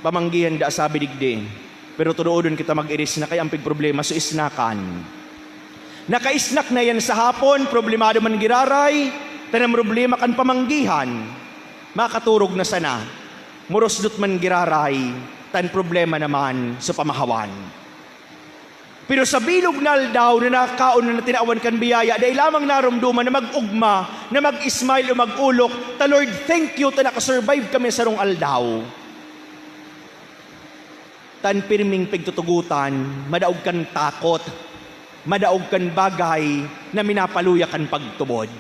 pamanggihan da sabi digdi. Pero tunoodon kita mag-iris na kay ampig problema so isnakan. Nakaisnak na yan sa hapon, problemado man giraray, tanang problema kan pamanggihan. Makaturog na sana. Murosdot man giraray, tan problema naman sa pamahawan. Pero sa bilog na aldaw na nakaon na tinawan kan biyaya, dahil lamang narumduman na mag-ugma, na mag-ismile o mag-ulok, ta Lord, thank you ta nakasurvive kami sa rong aldaw. tan pirming pigtutugutan, madaog kan takot, madaog kan bagay na minapaluya kan pagtubod.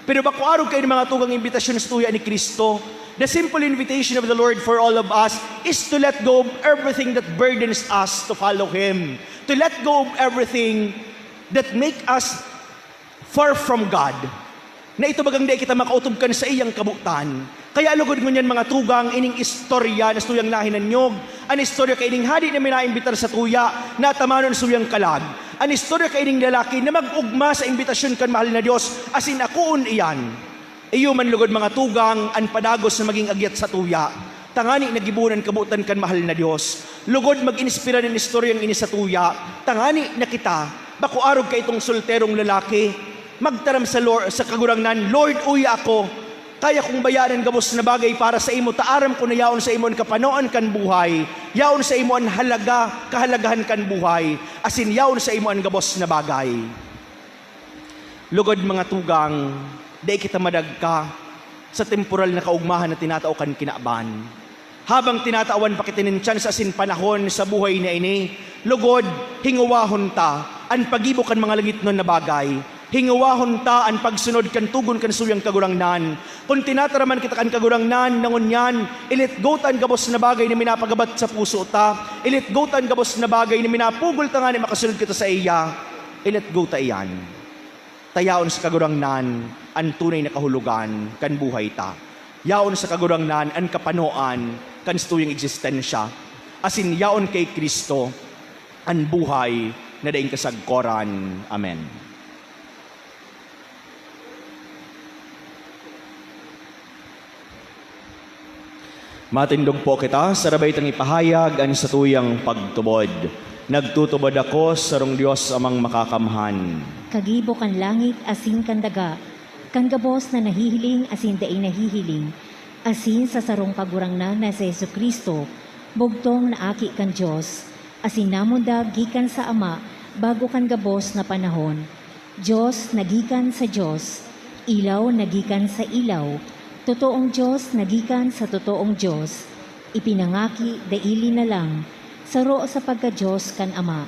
Pero bako araw kayo ng mga tugang imbitasyon sa tuya ni Kristo, the simple invitation of the Lord for all of us is to let go of everything that burdens us to follow Him. To let go of everything that make us far from God. Na ito bagang di kita makautob kan sa iyang kabutan. Kaya lugod ngunyan mga tugang ining istorya na tuyang lahinan nyog. An istorya kay ining hadi na minaimbitar sa tuya na tamanon suyang kalag. An istorya kay ining lalaki na mag-ugma sa imbitasyon kan mahal na Dios asin akuon iyan. Iyo man lugod mga tugang an padagos na maging agyat sa tuya. Tangani nagibunan kabutan kan mahal na Dios. Lugod mag-inspira ng istoryang ini sa tuya. Tangani na kita bako arog kay itong solterong lalaki magtaram sa Lord sa kagurangnan, Lord uya ako. Kaya kong bayaran gabos na bagay para sa imo, taaram ko na yaon sa imo ang kapanoan kan buhay, yaon sa imo ang kahalagahan kan buhay, asin yaon sa imo ang gabos na bagay. Lugod mga tugang, di kita madagka sa temporal na kaugmahan na tinatao kan kinaaban. Habang tinatawan pa kitinintiyan sa asin panahon sa buhay na ini, lugod, hinguwahon ta, ang pagibo kan mga langit nun na bagay, hinguwahon ta ang pagsunod kan tugon kan suyang kagurangnan. Kung tinataraman kita kan kagurangnan, nangon yan, ilit go tan gabos na bagay na minapagabat sa puso ta, ilit go tan gabos na bagay na minapugol ta nga ni makasunod kita sa iya, ilit go ta iyan. Tayaon sa kagurangnan, ang tunay na kahulugan kan buhay ta. Yaon sa kagurangnan, ang kapanoan, kan tuyang eksistensya. Asin yaon kay Kristo, ang buhay na daing kasagkoran. Amen. Matindog po kita, sarabay tang ipahayag ang sa tuyang pagtubod. Nagtutubod ako sa rong Diyos amang makakamhan. Kagibo kan langit asin kan daga, kan gabos na nahihiling asin daing nahihiling, asin sa sarong kagurangnan na sa Jesucristo, bugtong na aki kan Diyos, asin namundag gikan sa Ama, bago kan gabos na panahon. Diyos nagikan sa Diyos, ilaw nagikan sa ilaw, totoong Diyos nagikan sa totoong Diyos, ipinangaki daili na lang, saro sa pagka-Diyos kan Ama.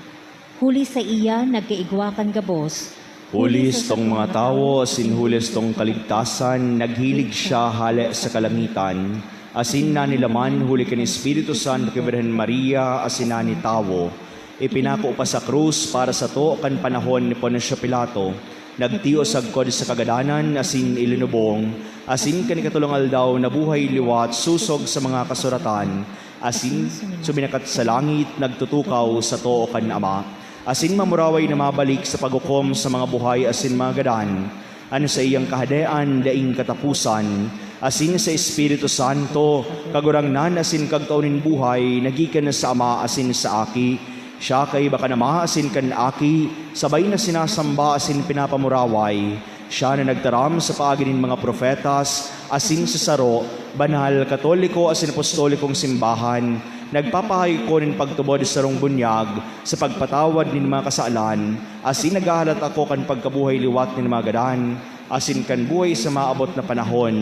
Huli sa iya nagkaigwa kan gabos. Hulis tong mga tao, asin hulis tong kaligtasan, naghilig siya hali sa kalangitan, asin na nilaman huli kan Espiritu Santo kay Birhen Maria, asin na ni tawo. Ipinako pa sa krus para sa to kan panahon ni Poncio Pilato, nagtios agkod sa kagadanan, asin ilinubong, asin kanikatulungal daw na buhay liwat, susog sa mga kasuratan, asin suminakat sa langit, nagtutukaw sa to kan Ama, asin mamuraway na mabalik sa paghukom sa mga buhay, asin mga gadan, ano sa iyang kahadean, daing katapusan, asin sa Espiritu Santo, kagurangnan, asin kagtaunin buhay, nagikan na sa Ama, asin sa aki, siya kay baka nama asin kan aki, sabay na sinasamba asin pinapamuraway. Siya na nagtaram sa paaginin mga profetas, asin sa saro, banal, katoliko, asin apostolikong simbahan, nagpapahay ko nin pagtubod sa rong bunyag, sa pagpatawad nin mga kasaalan, asin naghahalat ako kan pagkabuhay liwat nin mga gadan, asin kan buhay sa maabot na panahon.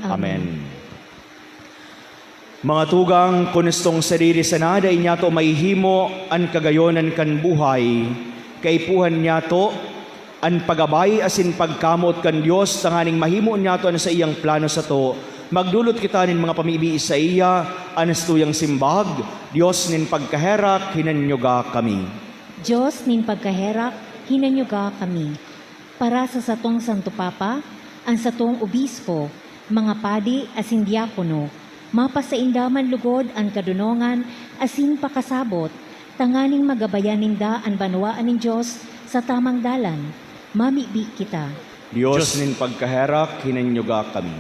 Amen. Mga tugang, kunustong sarili sanada inya to maihimo an kagayonan kan buhay, kaipuhan niya to an pagabay asin pagkamot kan Dios tanganing mahimo niya to an sa iyang plano sa to, magdulot kita nin mga pamibi sa iya, anas tuyang simbag, Dios nin pagkaherak, hinanyuga kami. Diyos nin pagkaherak, hinanyuga kami. Para sa satong Santo Papa, ang satong obispo, mga padi asin diakono, mapasaindaman lugod ang kadunongan asin pakasabot, tanganing magabayan ninda ang banwaan ng Diyos sa tamang dalan. Mamibi kita. Dios nin pagkaherak, hinanyuga kami.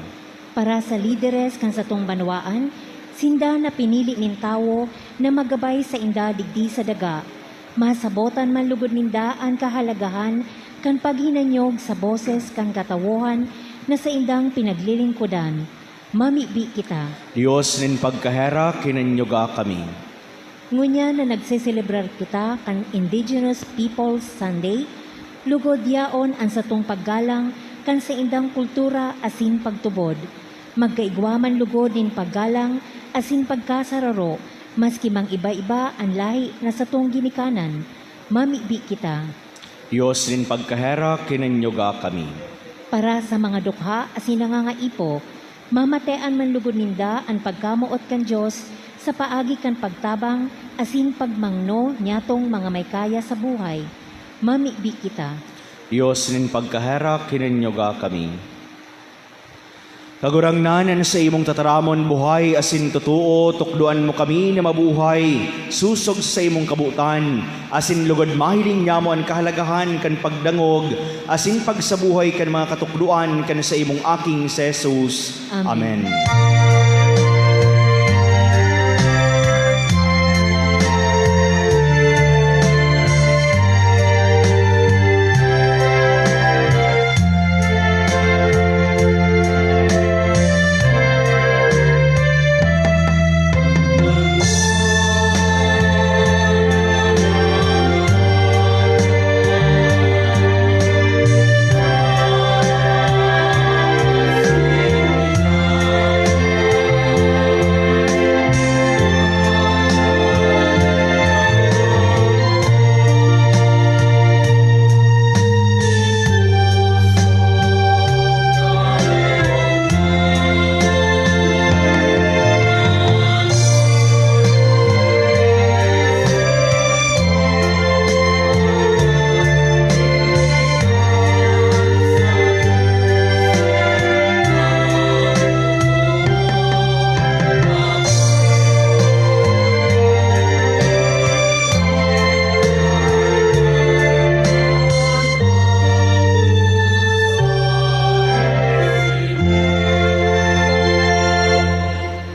Para sa lideres kan satong banwaan, sinda na pinili nin tawo na magabay sa inda digdi sa daga, masabotan man lugod ninda ang kahalagahan kan paghinanyog sa boses kan katawohan na sa indang pinaglilingkudan. Mamibi kita. Dios nin pagkaherak, hinanyuga kami. Ngunya na nagseselebrar kita kan Indigenous Peoples Sunday, lugod yaon ang satong paggalang kan sa indang kultura asin pagtubod. Magkaigwaman lugod din paggalang asin pagkasararo Maski mang iba-iba ang lahi na sa tong ginikanan, mamibi kita. Diyos rin pagkahera, kinanyoga kami. Para sa mga dukha asin nangangaipo, mamatean man lugod ninda ang pagkamuot kan Diyos sa paagi kan pagtabang asin pagmangno nyatong mga may kaya sa buhay. Mamibi kita. Diyos rin pagkahera, kinanyoga kami. Kagurangnan sa imong tataramon buhay asin totoo, tukduan mo kami na mabuhay, susog sa imong kabutan, asin lugod mahiling nyamo ang kahalagahan kan pagdangog, asin pagsabuhay kan mga katukduan kan sa imong aking si Jesus. Amen.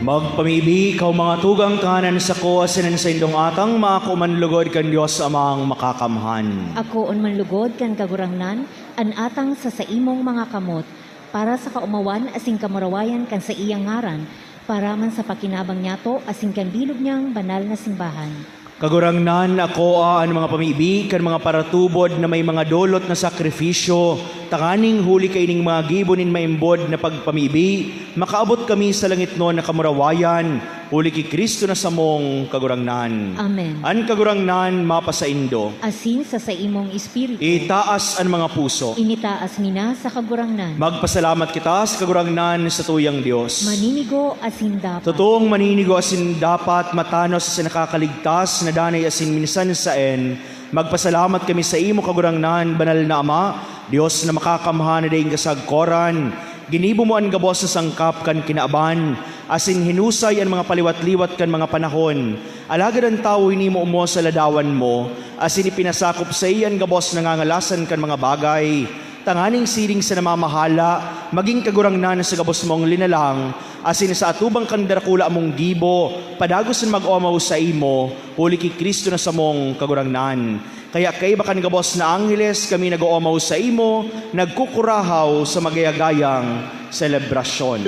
Magpamibi, ikaw mga tugang kanan sa ko, asinan sa indong atang, mga kumanlugod kan Diyos amang makakamhan. Ako on manlugod kan kagurangnan, an atang sa imong mga kamot, para sa kaumawan asing kamurawayan kan sa iyang ngaran, para man sa pakinabang niyato asing kan bilog niyang banal na simbahan. Kagurangnan ako ang mga pamibi, kan mga paratubod na may mga dolot na sakripisyo, tanganing huli kaining mga gibonin maimbod na pagpamibi, makaabot kami sa langit no na kamurawayan, huli ki Kristo na samong kagurangnan. Amen. An kagurangnan mapasaindo, Asin sa imong espiritu, itaas an mga puso. initaas mina sa kagurangnan. Magpasalamat kita sa kagurangnan sa tuyang Diyos. Maninigo asin dapat. Totoong maninigo asin dapat matanos sa nakakaligtas na danay asin minsan saen. Magpasalamat kami sa imo kagurangnan, banal na Ama, Diyos na makakamhan na daing kasagkoran. Ginibo mo ang gabos sa sangkap kan kinaaban, asin hinusay ang mga paliwat-liwat kan mga panahon. Alagad ang tao hinimo mo sa ladawan mo, asin ipinasakop sa iyan gabos nangangalasan kan mga bagay. Tanganing siling sa namamahala, maging kagurangnan sa gabos mong linalang, asin sa atubang kan darakula mong gibo, padagos ang mag-omaw sa imo, huli ki Kristo na sa mong kagurangnan. Kaya kay bakan gabos na angheles kami nag-oomaw sa imo, nagkukurahaw sa magayagayang selebrasyon.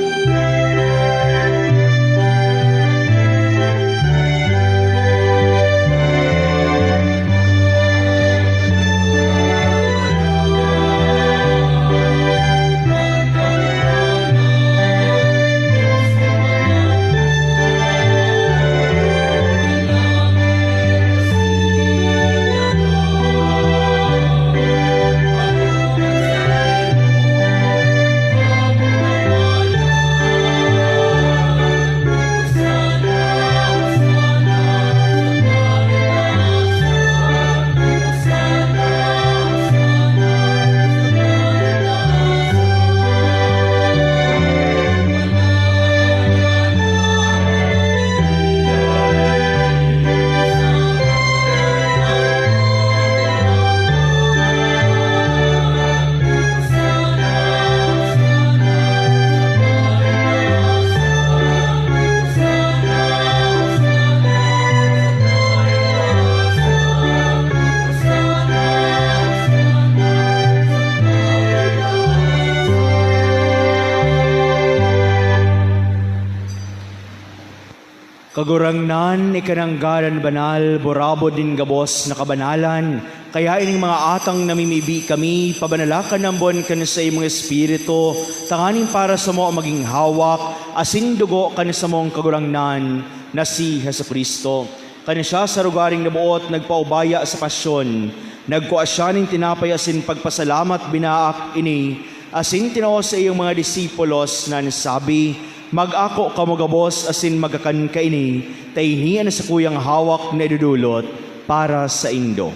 Kagurangnan, ikananggalan banal, borabo din gabos na kabanalan, kaya ining mga atang namimibi kami, pabanalakan ng buwan ka sa imong espiritu, tanganin para sa mo maging hawak, asin dugo ka sa mong kagurangnan, na si Jesucristo. Kanya siya sa rugaring nabuot, nagpaubaya sa pasyon. Nagkuha siya ng tinapay asin pagpasalamat binaak ini, asin tinao sa iyong mga disipulos na nasabi, mag-ako kamugabos asin magakan ka ini, taynian sa kuyang hawak na idudulot para sa indo.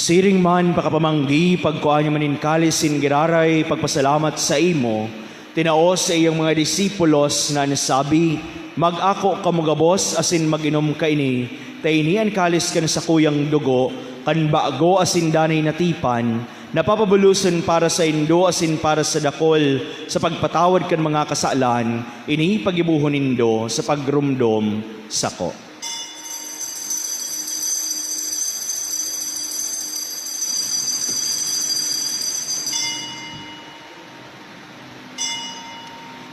Siring man pakapamanggi, pagkuhan niyo manin kalisin giraray, pagpasalamat sa imo, tinaos sa iyong mga disipulos na nasabi, mag-ako kamugabos asin mag-inom ka ini, tainian kalis kan sa kuyang dugo, kan bago asin danay natipan, napapabulusan para sa indo asin para sa dakol, sa pagpatawad kan mga kasalan, ini pagibuhon nindo sa pagrumdom sako.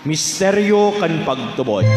Misteryo kan pagtubod.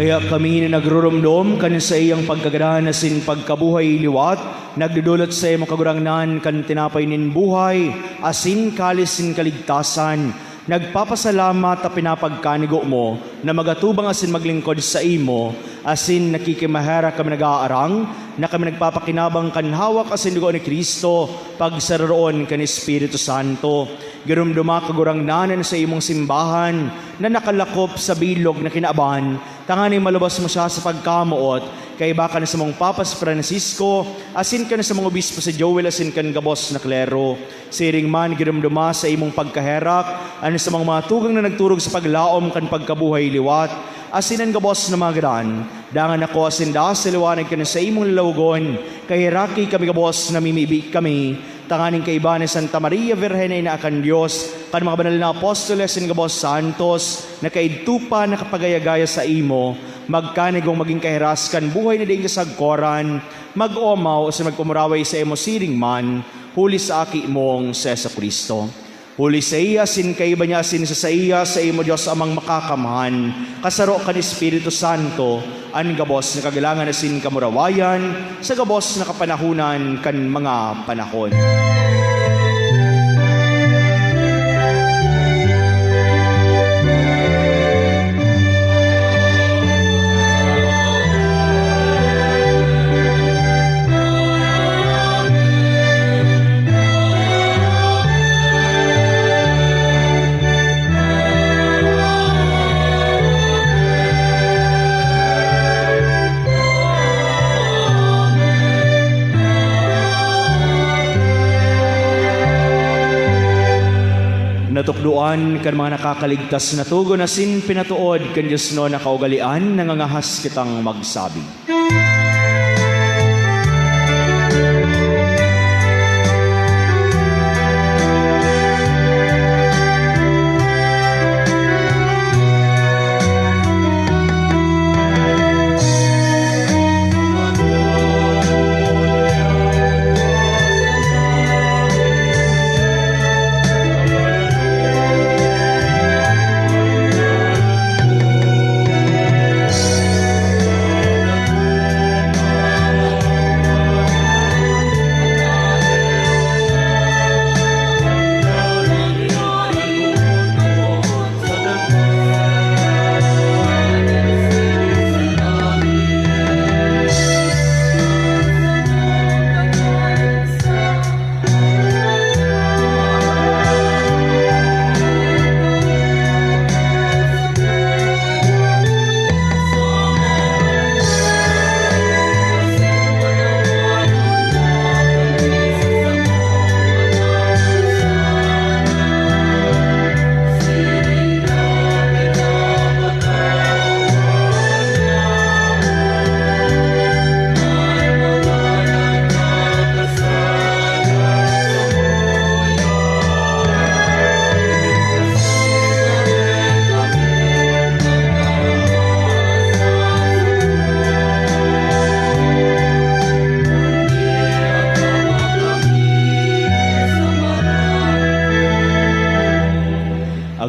Kaya kami na nagrurumdom kan sa iyang pagkaganahan asin pagkabuhay liwat, nagdudulot sa iyong kagurangnan kan tinapay nin buhay, asin kalis sin kaligtasan, nagpapasalamat at pinapagkanigo mo na magatubang asin maglingkod sa imo, asin nakikimahera kami nag-aarang, na kami nagpapakinabang kan hawak asin dugo ni Kristo, pagsararoon kan Espiritu Santo. Girumduma kagurangnanan sa imong simbahan na nakalakop sa bilog na kinaaban, tangani malubas mo siya sa pagkamuot, kay baka na sa mong Papas Francisco, asin ka na sa mga obispo sa Joel, asin kan gabos na klero. Siring man, girumduma sa imong pagkaherak, ano sa mga tugang na nagturog sa paglaom kan pagkabuhay liwat, asin ang gabos na mga graan, dangan ako asin da sa liwanag ka na sa imong lawgon, kay raki kami gabos na mimibi kami, tanganing kaiba ni Santa Maria Virgen na akan Diyos, kan mga banal na apostoles and gabos santos, na kaidtupa na kapagayagaya sa imo, magkanigong maging kahiraskan, buhay na din kasagkoran, mag-omaw sa magpumuraway sa imo siring man, huli sa aki mong sa Kristo. Huli sa iya, sin kaiba niya, sin sa iya, sa imo Diyos amang makakamahan, kasaro kan Espiritu Santo, an gabos na kagalangan na sin kamurawayan, sa gabos na kapanahunan kan mga panahon. Natukduan kan mga nakakaligtas na tugon asin pinatuod kan Diyos no na kaugalian, nangangahas kitang magsabi.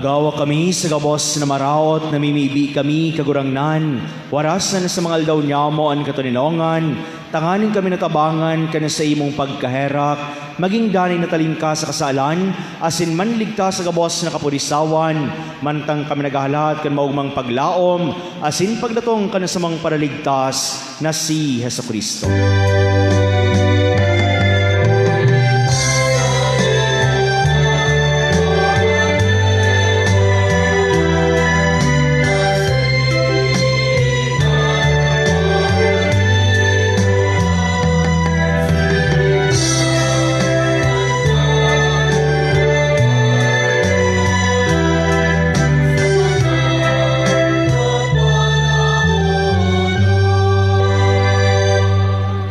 Magawa kami sa gabos na maraot, namimibi kami kagurangnan, warasan sa mga aldaw niya mo ang katuninongan, tanganin kami natabangan ka na sa imong pagkaherak, maging dani na talim ka sa kasalan, asin man ligtas sa gabos na kapurisawan, mantang kami naghahalat kan maugmang paglaom, asin pagdatong ka na sa mga paraligtas na si Hesus Kristo.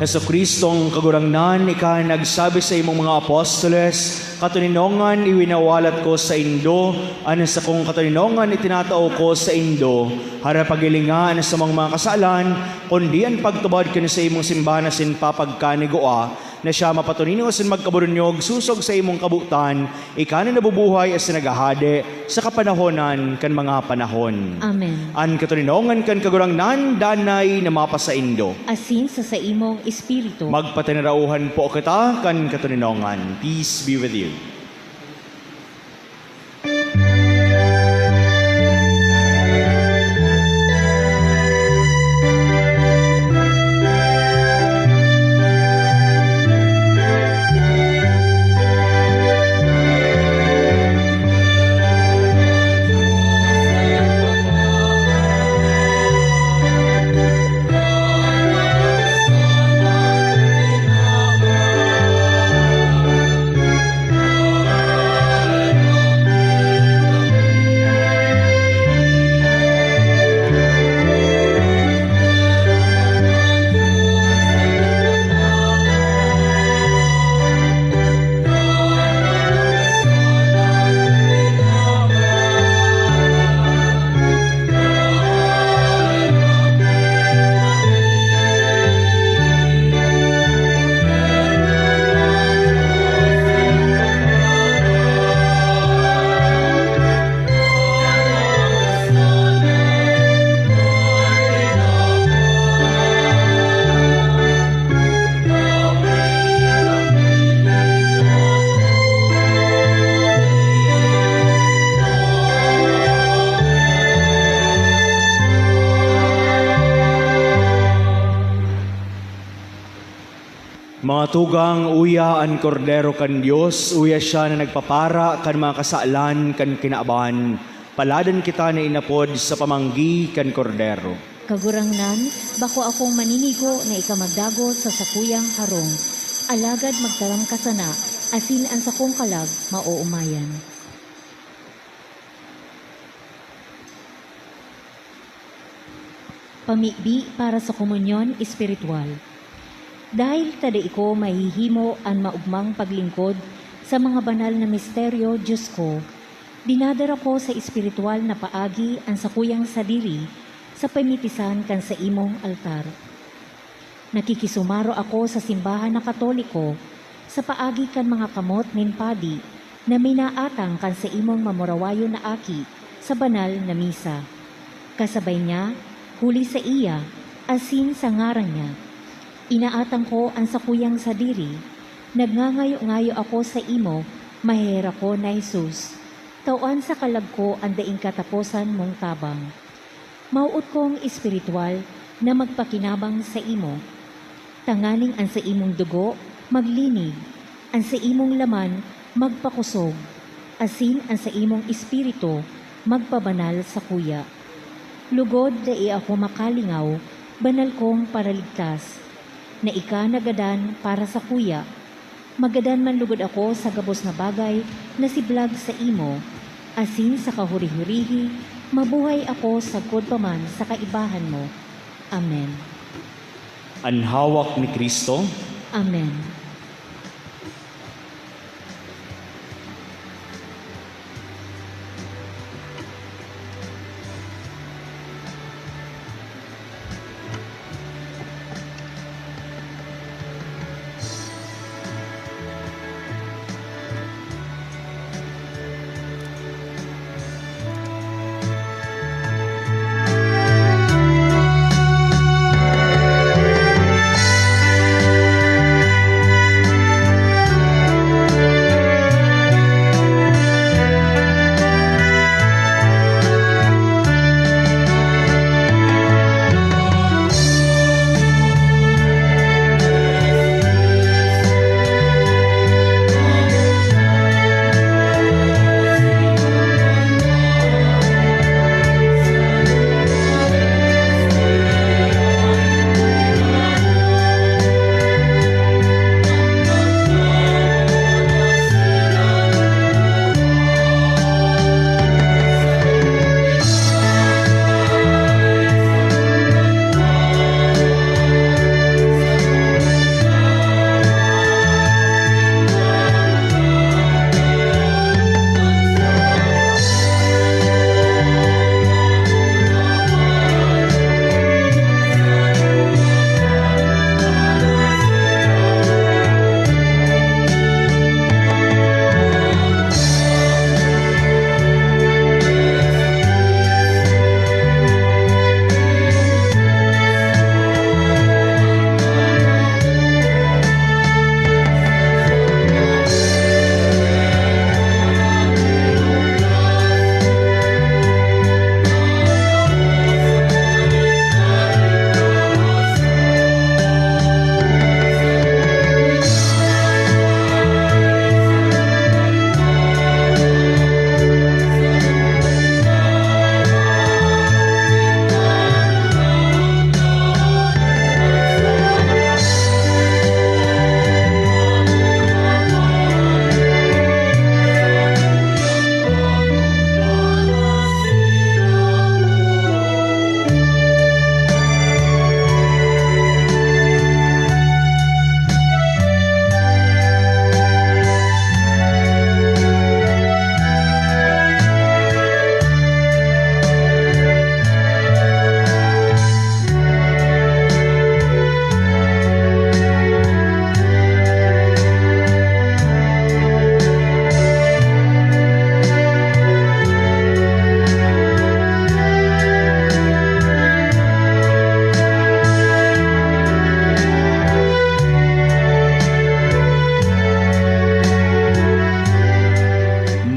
Hesus Kristong kagurangnan, ika nagsabi sa imong mga apostoles, katuninongan iwinawalat ko sa Indo, ano sa kong katuninongan itinatao ko sa Indo, harapagilingan sa mga kasalan, kundi ang pagtubad ka sa imong simbahan sin papagkanigoa, na siya mapatunino asin magkaburunyog, susog sa imong kabutan, ika na nabubuhay as nagahade sa kapanahonan kan mga panahon. Amen. An katuninongan kan kagurangnan, danay na mapa sa Indo. Asin sa imong espiritu. Magpatinarauhan po kita kan katuninongan. Peace be with you. Mga tugang uya an kordero kan Dios, uya siya na nagpapara kan mga kasaalan kan kinaabahan. Paladan kita na inapod sa pamanggi kan kordero. Kagurangnan, bako akong maninigo na ikamagdago sa sakuyang harong. Alagad magtaram ka sana, asin ang sakong kalag mauumayan. Pamibi para sa komunyon espiritual. Dahil taday ko mahihimo ang maugmang paglingkod sa mga banal na misteryo, Diyos ko, dinadara ko sa espiritual na paagi ang sakuyang sadiri sa pamitisan kan sa imong altar. Nakikisumaro ako sa simbahan na Katoliko sa paagi kan mga kamot nin padi na minaatang kan sa imong mamurawayo na aki sa banal na misa. Kasabay niya, huli sa iya, asin sa ngaran niya. Inaatang ko ang sakuyang sadiri, nagngangayo-ngayo ako sa imo, mahera ko na Jesus. Tawan sa kalag ko ang daing kataposan mong tabang. Mauot kong espiritual na magpakinabang sa imo. Tanganing ang sa imong dugo, maglinig, ang sa imong laman, magpakusog, asin ang sa imong espiritu, magpabanal sa kuya. Lugod da ako makalingaw, banal kong paraligtas, na ika nagadan para sa kuya. Magadan man lugod ako sa gabos na bagay na siblag sa imo, asin sa kahuri-hurihi, mabuhay ako sa god paman sa kaibahan mo. Amen. Ang hawak ni Kristo. Amen.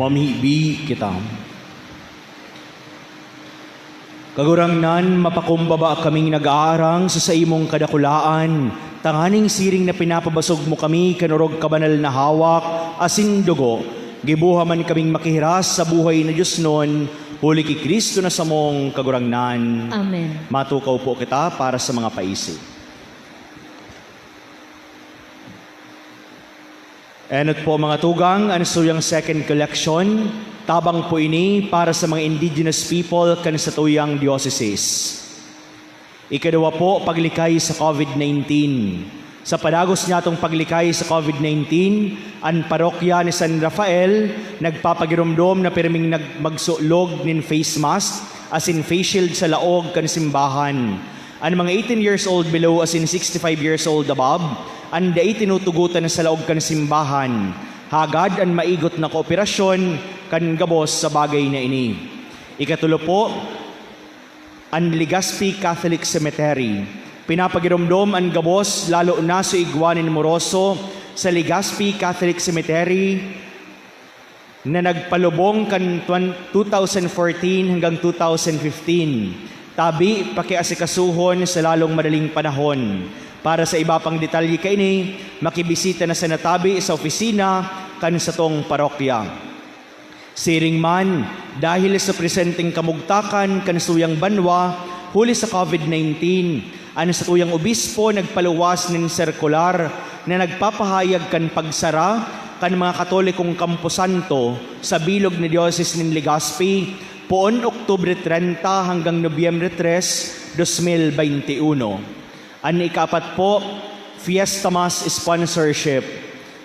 mamibi kita. Kagurangnan, mapakumbaba kaming nag-aarang sa imong kadakulaan, tanganing siring na pinapabasog mo kami, kanurog kabanal na hawak, asin dugo, gibuha man kaming makihiras sa buhay na Diyos noon, huli ki Kristo na sa mong kagurangnan. Amen. Matukaw po kita para sa mga paisip. Enot po mga tugang, ansuyang second collection, tabang po ini para sa mga indigenous people kan sa tuyang diocese. Ikadwa po, paglikay sa COVID-19. Sa padagos niya itong paglikay sa COVID-19, ang parokya ni San Rafael nagpapagirumdom na pirming magsulog nin face mask as in face shield sa laog kan simbahan. Ang mga 18 years old below as in 65 years old above, ang daay tinutugutan sa laog kan simbahan. Hagad ang maigot na kooperasyon kan gabos sa bagay na ini. Ikatulo po, ang Legazpi Catholic Cemetery. Pinapagiromdom ang gabos lalo na sa Iguanin Moroso sa Legazpi Catholic Cemetery na nagpalubong kan 2014 hanggang 2015. Tabi pakiasikasuhon sa lalong madaling panahon. Para sa iba pang detalye kaini, makibisita na sa natabi sa opisina kan sa tong parokya. Siring man, dahil sa presenteng kamugtakan kan suyang banwa, huli sa COVID-19, ano sa tuyang obispo nagpaluwas ng sirkular na nagpapahayag kan pagsara kan mga katolikong kamposanto sa bilog ni Diocese ng Legazpi poon Oktubre 30 hanggang Nobyembre 3, 2021. Ang ikapat po, Fiesta Mass sponsorship.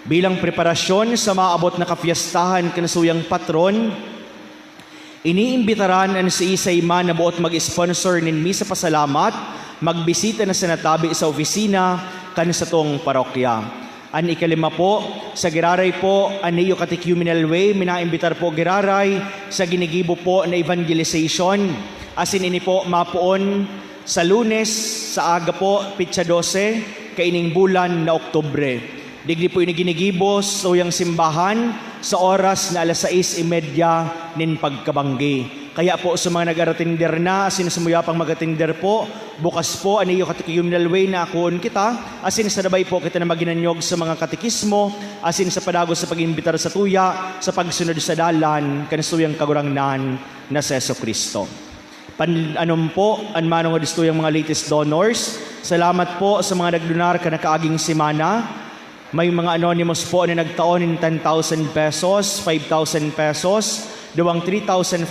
Bilang preparasyon sa maabot na kapiestahan kanasuyang patron, iniimbitaran ang si Isay man na buot mag-sponsor nin misa pasalamat, magbisita na sa natabi sa opisina kan sa tong parokya. Ang ikalima po, sa Giraray po, ang Neo Catechumenal Way, minaimbitar po Giraray sa ginigibo po na evangelization. Asin ini po mapoon sa Lunes, sa aga po, Pitsa 12, kaining bulan na Oktubre. Digdi po iniginigibos so yung simbahan sa oras na 6:30 nin pagkabanggi. Kaya po sa mga nag-aratinder na, asin sa muyapang mag-atinder po, bukas po aniyo Catechumenal Way na akuon kita, asin sa nabay po kita na maginanyog sa mga katekismo, asin sa padagos sa pag-imbitar sa tuya, sa pagsunod sa dalan, kanasuyang kagurangnan na sa Jesucristo. Anom po, ang manong adistuyang mga latest donors, salamat po sa mga nagdonar ka na kaaging simana. May mga anonymous po na nagtaon ng 10,000 pesos, 5,000 pesos, duwang 3,500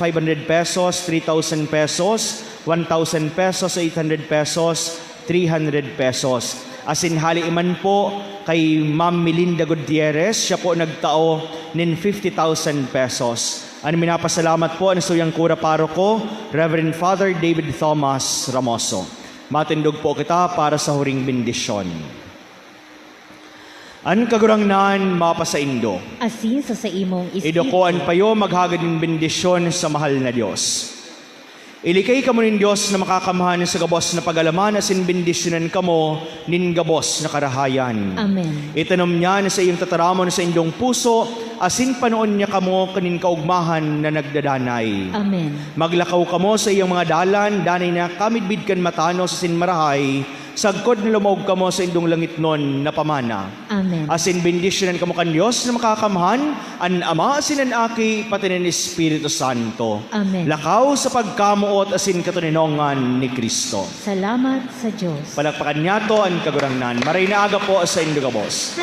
pesos, 3,000 pesos, 1,000 pesos, 800 pesos, 300 pesos. Asin hali iman po kay Ma'am Melinda Gutierrez, siya po nagtao ng 50,000 pesos. Ang minapasalamat po ang suyang kura paroko, Reverend Father David Thomas Ramoso. Matindog po kita para sa huring bendisyon. An kagurangnan mapasaindo. Asin sa imong Idokoan payo maghagad ng bendisyon sa mahal na Diyos. Ilikay kamo nin Diyos na makakamahan sa gabos na pagalaman asin bendisyonan kamo nin gabos na karahayan. Amen. Itanom niya na sa iyong tataramon sa indong puso asin panoon niya kamo kanin kaugmahan na nagdadanay. Amen. Maglakaw kamo sa iyong mga dalan, danay na kamidbid kan matano sa sinmarahay, sagkod na lumog kamo sa indong langit nun na pamana. Amen. Asin bendisyonan kamo kan Diyos na makakamahan, an Ama asin an Aki, pati ng Espiritu Santo. Amen. Lakaw sa pagkamuot asin katuninongan ni Kristo. Salamat sa Diyos. Palakpakan niya to ang kagurangnan. Maray na aga po sa indong gabos.